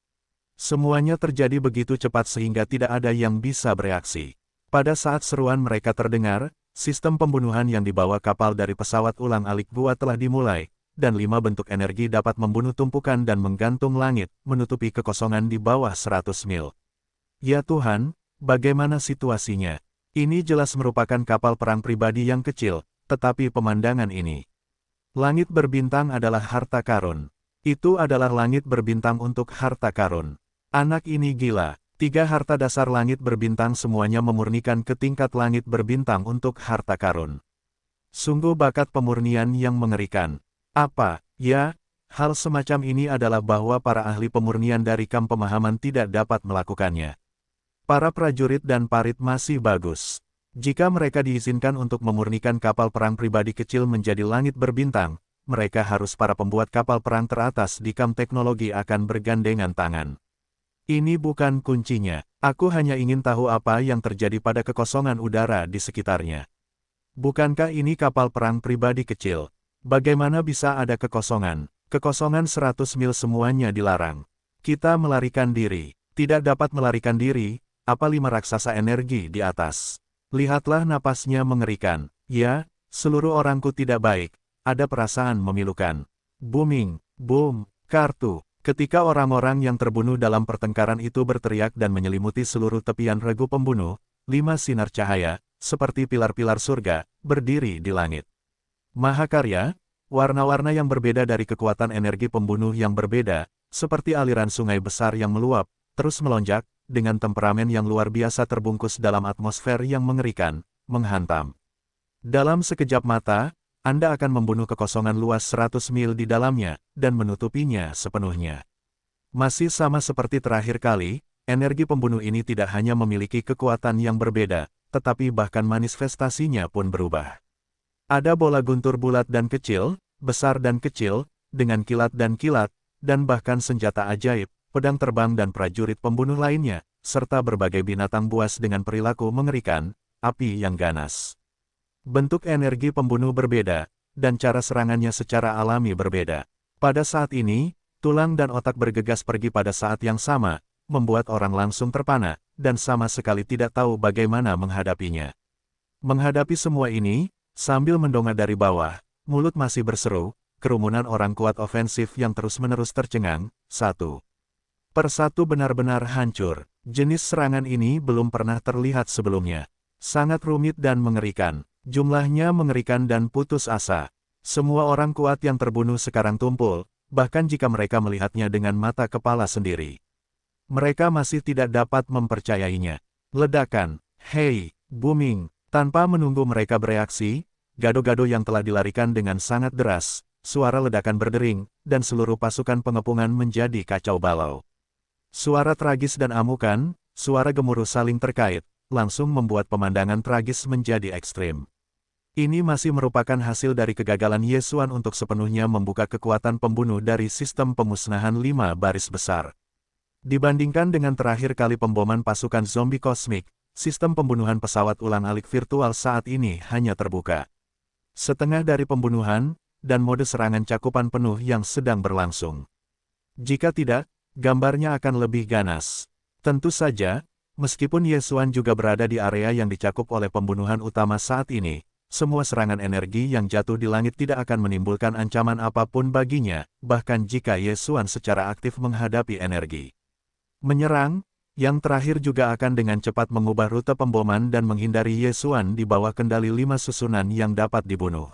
Semuanya terjadi begitu cepat sehingga tidak ada yang bisa bereaksi. Pada saat seruan mereka terdengar, sistem pembunuhan yang dibawa kapal dari pesawat ulang-alik gua telah dimulai, dan 5 bentuk energi dapat membunuh tumpukan dan menggantung langit, menutupi kekosongan di bawah 100 mil. Ya Tuhan, bagaimana situasinya? Ini jelas merupakan kapal perang pribadi yang kecil, tetapi pemandangan ini. Langit berbintang adalah harta karun. Itu adalah langit berbintang untuk harta karun. Anak ini gila. 3 harta dasar langit berbintang semuanya memurnikan ke tingkat langit berbintang untuk harta karun. Sungguh bakat pemurnian yang mengerikan. Apa, ya, hal semacam ini adalah bahwa para ahli pemurnian dari kamp pemahaman tidak dapat melakukannya. Para prajurit dan parit masih bagus. Jika mereka diizinkan untuk memurnikan kapal perang pribadi kecil menjadi langit berbintang, mereka harus para pembuat kapal perang teratas di kamp teknologi akan bergandengan tangan. Ini bukan kuncinya. Aku hanya ingin tahu apa yang terjadi pada kekosongan udara di sekitarnya. Bukankah ini kapal perang pribadi kecil? Bagaimana bisa ada kekosongan? Kekosongan 100 mil semuanya dilarang. Kita melarikan diri. Tidak dapat melarikan diri, apa 5 raksasa energi di atas. Lihatlah napasnya mengerikan. Ya, seluruh orangku tidak baik. Ada perasaan memilukan. Booming, boom, kartu. Ketika orang-orang yang terbunuh dalam pertengkaran itu berteriak dan menyelimuti seluruh tepian regu pembunuh, 5 sinar cahaya, seperti pilar-pilar surga, berdiri di langit. Mahakarya, warna-warna yang berbeda dari kekuatan energi pembunuh yang berbeda, seperti aliran sungai besar yang meluap, terus melonjak, dengan temperamen yang luar biasa terbungkus dalam atmosfer yang mengerikan, menghantam. Dalam sekejap mata, Anda akan membunuh kekosongan luas 100 mil di dalamnya, dan menutupinya sepenuhnya. Masih sama seperti terakhir kali, energi pembunuh ini tidak hanya memiliki kekuatan yang berbeda, tetapi bahkan manifestasinya pun berubah. Ada bola guntur bulat dan kecil, besar dan kecil, dengan kilat, dan bahkan senjata ajaib, pedang terbang dan prajurit pembunuh lainnya, serta berbagai binatang buas dengan perilaku mengerikan, api yang ganas. Bentuk energi pembunuh berbeda, dan cara serangannya secara alami berbeda. Pada saat ini, tulang dan otak bergegas pergi pada saat yang sama, membuat orang langsung terpana, dan sama sekali tidak tahu bagaimana menghadapinya. Menghadapi semua ini, sambil mendongak dari bawah, mulut masih berseru, kerumunan orang kuat ofensif yang terus-menerus tercengang, satu persatu benar-benar hancur. Jenis serangan ini belum pernah terlihat sebelumnya. Sangat rumit dan mengerikan. Jumlahnya mengerikan dan putus asa. Semua orang kuat yang terbunuh sekarang tumpul, bahkan jika mereka melihatnya dengan mata kepala sendiri. Mereka masih tidak dapat mempercayainya. Ledakan, hei, booming, tanpa menunggu mereka bereaksi, gado-gado yang telah dilarikan dengan sangat deras, suara ledakan berdering, dan seluruh pasukan pengepungan menjadi kacau balau. Suara tragis dan amukan, suara gemuruh saling terkait, langsung membuat pemandangan tragis menjadi ekstrim. Ini masih merupakan hasil dari kegagalan Ye Xuan untuk sepenuhnya membuka kekuatan pembunuh dari sistem pemusnahan 5 baris besar. Dibandingkan dengan terakhir kali pemboman pasukan zombie kosmik, sistem pembunuhan pesawat ulang-alik virtual saat ini hanya terbuka setengah dari pembunuhan, dan mode serangan cakupan penuh yang sedang berlangsung. Jika tidak, gambarnya akan lebih ganas. Tentu saja, meskipun Ye Xuan juga berada di area yang dicakup oleh pembunuhan utama saat ini, semua serangan energi yang jatuh di langit tidak akan menimbulkan ancaman apapun baginya, bahkan jika Ye Xuan secara aktif menghadapi energi menyerang. Yang terakhir juga akan dengan cepat mengubah rute pemboman dan menghindari Ye Xuan di bawah kendali 5 susunan yang dapat dibunuh.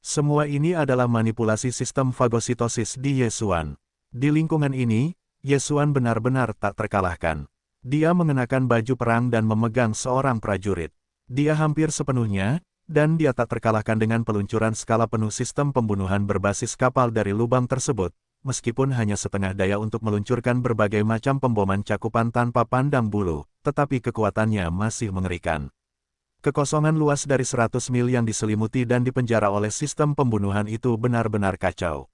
Semua ini adalah manipulasi sistem fagositosis di Ye Xuan. Di lingkungan ini, Ye Xuan benar-benar tak terkalahkan. Dia mengenakan baju perang dan memegang seorang prajurit. Dia hampir sepenuhnya, dan dia tak terkalahkan dengan peluncuran skala penuh sistem pembunuhan berbasis kapal dari lubang tersebut. Meskipun hanya setengah daya untuk meluncurkan berbagai macam pemboman cakupan tanpa pandang bulu, tetapi kekuatannya masih mengerikan. Kekosongan luas dari 100 mil yang diselimuti dan dipenjara oleh sistem pembunuhan itu benar-benar kacau.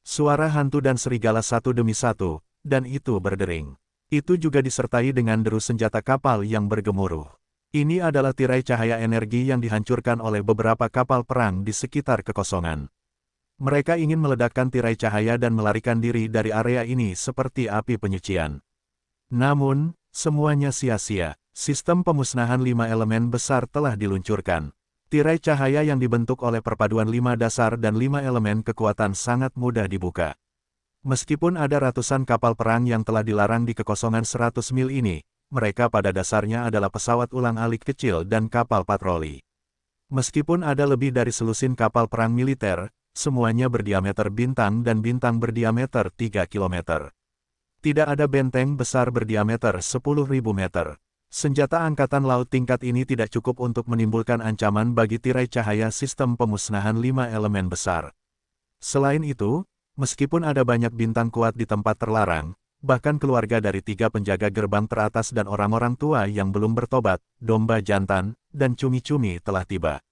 Suara hantu dan serigala satu demi satu, dan itu berdering. Itu juga disertai dengan deru senjata kapal yang bergemuruh. Ini adalah tirai cahaya energi yang dihancurkan oleh beberapa kapal perang di sekitar kekosongan. Mereka ingin meledakkan tirai cahaya dan melarikan diri dari area ini seperti api penyucian. Namun, semuanya sia-sia. Sistem pemusnahan 5 elemen besar telah diluncurkan. Tirai cahaya yang dibentuk oleh perpaduan 5 dasar dan 5 elemen kekuatan sangat mudah dibuka. Meskipun ada ratusan kapal perang yang telah dilarang di kekosongan 100 mil ini, mereka pada dasarnya adalah pesawat ulang-alik kecil dan kapal patroli. Meskipun ada lebih dari selusin kapal perang militer, semuanya berdiameter bintang dan bintang berdiameter 3 km. Tidak ada benteng besar berdiameter 10.000 meter. Senjata angkatan laut tingkat ini tidak cukup untuk menimbulkan ancaman bagi tirai cahaya sistem pemusnahan 5 elemen besar. Selain itu, meskipun ada banyak bintang kuat di tempat terlarang, bahkan keluarga dari 3 penjaga gerbang teratas dan orang-orang tua yang belum bertobat, domba jantan, dan cumi-cumi telah tiba.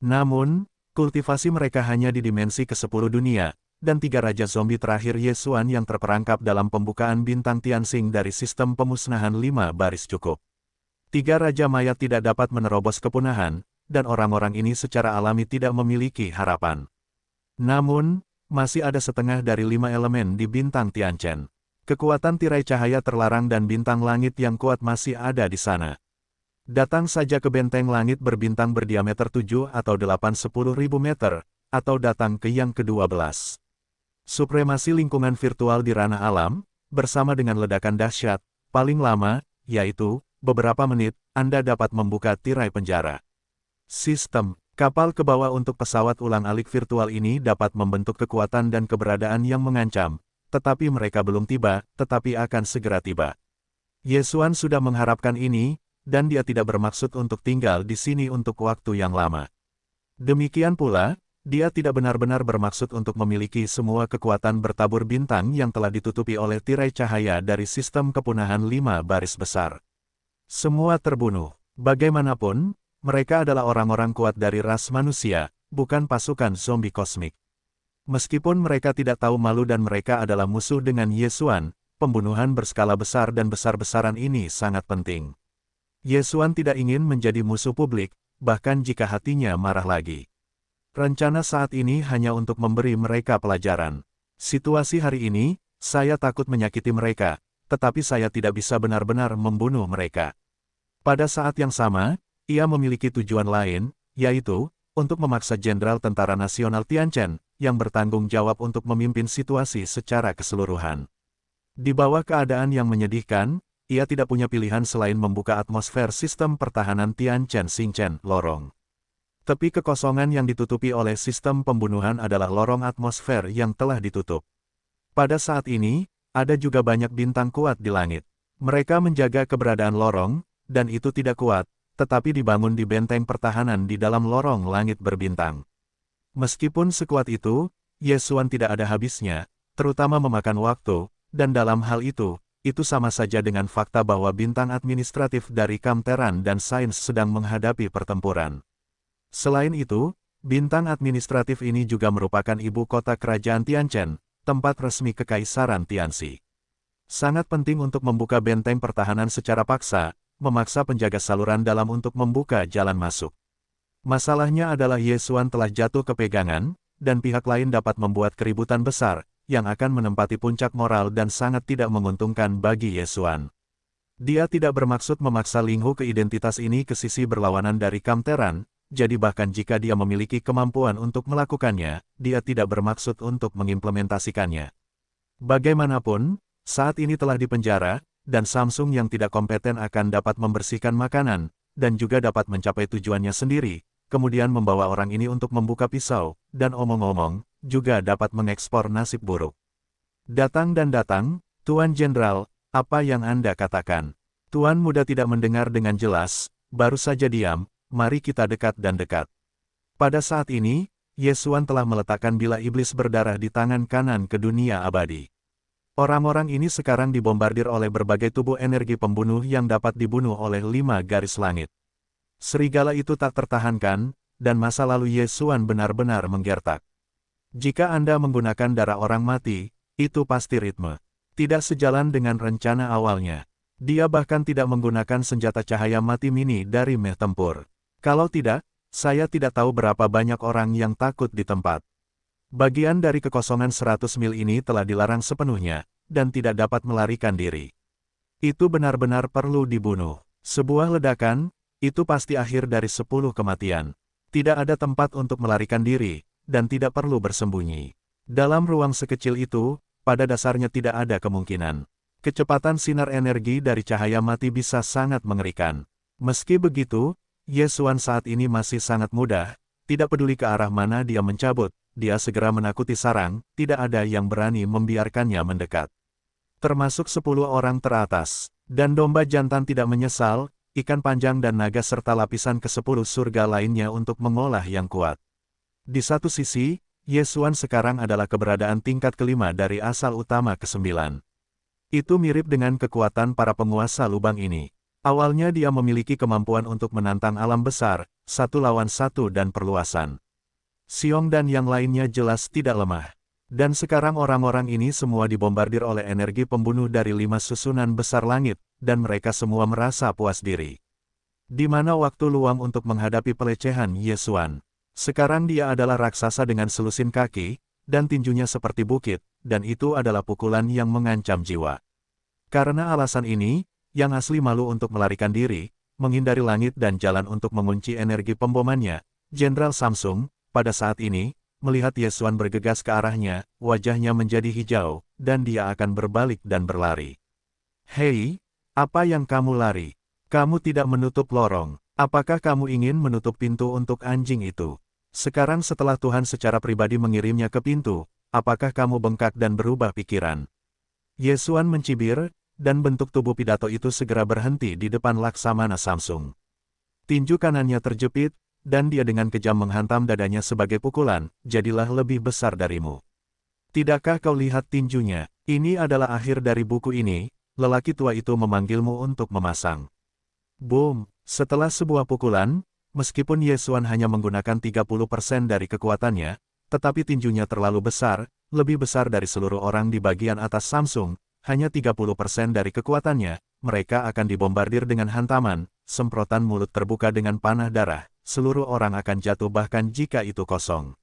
Namun, kultivasi mereka hanya di dimensi ke-10 dunia, dan 3 raja zombie terakhir Ye Xuan yang terperangkap dalam pembukaan bintang Tianxing dari sistem pemusnahan 5 baris cukup. 3 raja mayat tidak dapat menerobos kepunahan, dan orang-orang ini secara alami tidak memiliki harapan. Namun, masih ada setengah dari 5 elemen di bintang Tianchen. Kekuatan tirai cahaya terlarang dan bintang langit yang kuat masih ada di sana. Datang saja ke benteng langit berbintang berdiameter 7 atau 8-10 ribu meter, atau datang ke yang ke-12. Supremasi lingkungan virtual di ranah alam, bersama dengan ledakan dahsyat, paling lama, yaitu, beberapa menit, Anda dapat membuka tirai penjara. Sistem kapal ke bawah untuk pesawat ulang-alik virtual ini dapat membentuk kekuatan dan keberadaan yang mengancam, tetapi mereka belum tiba, tetapi akan segera tiba. Ye Xuan sudah mengharapkan ini, dan dia tidak bermaksud untuk tinggal di sini untuk waktu yang lama. Demikian pula, dia tidak benar-benar bermaksud untuk memiliki semua kekuatan bertabur bintang yang telah ditutupi oleh tirai cahaya dari sistem kepunahan 5 baris besar. Semua terbunuh. Bagaimanapun, mereka adalah orang-orang kuat dari ras manusia, bukan pasukan zombie kosmik. Meskipun mereka tidak tahu malu dan mereka adalah musuh dengan Ye Xuan, pembunuhan berskala besar dan besar-besaran ini sangat penting. Ye Xuan tidak ingin menjadi musuh publik, bahkan jika hatinya marah lagi. Rencana saat ini hanya untuk memberi mereka pelajaran. Situasi hari ini, saya takut menyakiti mereka, tetapi saya tidak bisa benar-benar membunuh mereka. Pada saat yang sama, ia memiliki tujuan lain, yaitu, untuk memaksa Jenderal Tentara Nasional Tianchen, yang bertanggung jawab untuk memimpin situasi secara keseluruhan. Di bawah keadaan yang menyedihkan, ia tidak punya pilihan selain membuka atmosfer sistem pertahanan Tianchen Xingchen, lorong. Tepi kekosongan yang ditutupi oleh sistem pembunuhan adalah lorong atmosfer yang telah ditutup. Pada saat ini, ada juga banyak bintang kuat di langit. Mereka menjaga keberadaan lorong, dan itu tidak kuat, tetapi dibangun di benteng pertahanan di dalam lorong langit berbintang. Meskipun sekuat itu, Yesuan tidak ada habisnya, terutama memakan waktu, dan dalam hal itu sama saja dengan fakta bahwa bintang administratif dari Kamteran dan Sains sedang menghadapi pertempuran. Selain itu, bintang administratif ini juga merupakan ibu kota kerajaan Tianchen, tempat resmi Kekaisaran Tianxi. Sangat penting untuk membuka benteng pertahanan secara paksa, memaksa penjaga saluran dalam untuk membuka jalan masuk. Masalahnya adalah Yesuan telah jatuh ke pegangan, dan pihak lain dapat membuat keributan besar, yang akan menempati puncak moral dan sangat tidak menguntungkan bagi Yesuan. Dia tidak bermaksud memaksa Linghu ke identitas ini ke sisi berlawanan dari Kamteran, jadi bahkan jika dia memiliki kemampuan untuk melakukannya, dia tidak bermaksud untuk mengimplementasikannya. Bagaimanapun, saat ini telah dipenjara, dan Samsung yang tidak kompeten akan dapat membersihkan makanan, dan juga dapat mencapai tujuannya sendiri, kemudian membawa orang ini untuk membuka pisau, dan omong-omong, juga dapat mengekspor nasib buruk. Datang dan datang, Tuan Jenderal, apa yang Anda katakan? Tuan Muda tidak mendengar dengan jelas, baru saja diam, mari kita dekat dan dekat. Pada saat ini, Yesuan telah meletakkan bilah iblis berdarah di tangan kanan ke dunia abadi. Orang-orang ini sekarang dibombardir oleh berbagai tubuh energi pembunuh yang dapat dibunuh oleh 5 garis langit. Serigala itu tak tertahankan, dan masa lalu Yesuan benar-benar menggertak. Jika Anda menggunakan darah orang mati, itu pasti ritme. Tidak sejalan dengan rencana awalnya. Dia bahkan tidak menggunakan senjata cahaya mati mini dari meh tempur. Kalau tidak, saya tidak tahu berapa banyak orang yang takut di tempat. Bagian dari kekosongan 100 mil ini telah dilarang sepenuhnya, dan tidak dapat melarikan diri. Itu benar-benar perlu dibunuh. Sebuah ledakan, itu pasti akhir dari 10 kematian. Tidak ada tempat untuk melarikan diri, dan tidak perlu bersembunyi. Dalam ruang sekecil itu, pada dasarnya tidak ada kemungkinan. Kecepatan sinar energi dari cahaya mati bisa sangat mengerikan. Meski begitu, Yesuan saat ini masih sangat mudah, tidak peduli ke arah mana dia mencabut, dia segera menakuti sarang, tidak ada yang berani membiarkannya mendekat. Termasuk 10 orang teratas, dan domba jantan tidak menyesal, ikan panjang dan naga serta lapisan ke-10 surga lainnya untuk mengolah yang kuat. Di satu sisi, Yesuan sekarang adalah keberadaan tingkat kelima dari asal utama ke-9. Itu mirip dengan kekuatan para penguasa lubang ini. Awalnya dia memiliki kemampuan untuk menantang alam besar, 1 lawan 1 dan perluasan. Xiong dan yang lainnya jelas tidak lemah. Dan sekarang orang-orang ini semua dibombardir oleh energi pembunuh dari 5 susunan besar langit, dan mereka semua merasa puas diri. Di mana waktu luang untuk menghadapi pelecehan Yesuan. Sekarang dia adalah raksasa dengan selusin kaki, dan tinjunya seperti bukit, dan itu adalah pukulan yang mengancam jiwa. Karena alasan ini, yang asli malu untuk melarikan diri, menghindari langit dan jalan untuk mengunci energi pembomannya, Jenderal Samsung, pada saat ini, melihat Yesuan bergegas ke arahnya, wajahnya menjadi hijau, dan dia akan berbalik dan berlari. Hei, apa yang kamu lari? Kamu tidak menutup lorong. Apakah kamu ingin menutup pintu untuk anjing itu? Sekarang setelah Tuhan secara pribadi mengirimnya ke pintu, apakah kamu bengkak dan berubah pikiran? Yesuan mencibir, dan bentuk tubuh pidato itu segera berhenti di depan Laksamana Samsung. Tinju kanannya terjepit, dan dia dengan kejam menghantam dadanya sebagai pukulan, jadilah lebih besar darimu. Tidakkah kau lihat tinjunya? Ini adalah akhir dari buku ini, lelaki tua itu memanggilmu untuk memasang. Boom! Setelah sebuah pukulan, meskipun Yesuan hanya menggunakan 30% dari kekuatannya, tetapi tinjunya terlalu besar, lebih besar dari seluruh orang di bagian atas Samsung, hanya 30% dari kekuatannya, mereka akan dibombardir dengan hantaman, semprotan mulut terbuka dengan panah darah, seluruh orang akan jatuh bahkan jika itu kosong.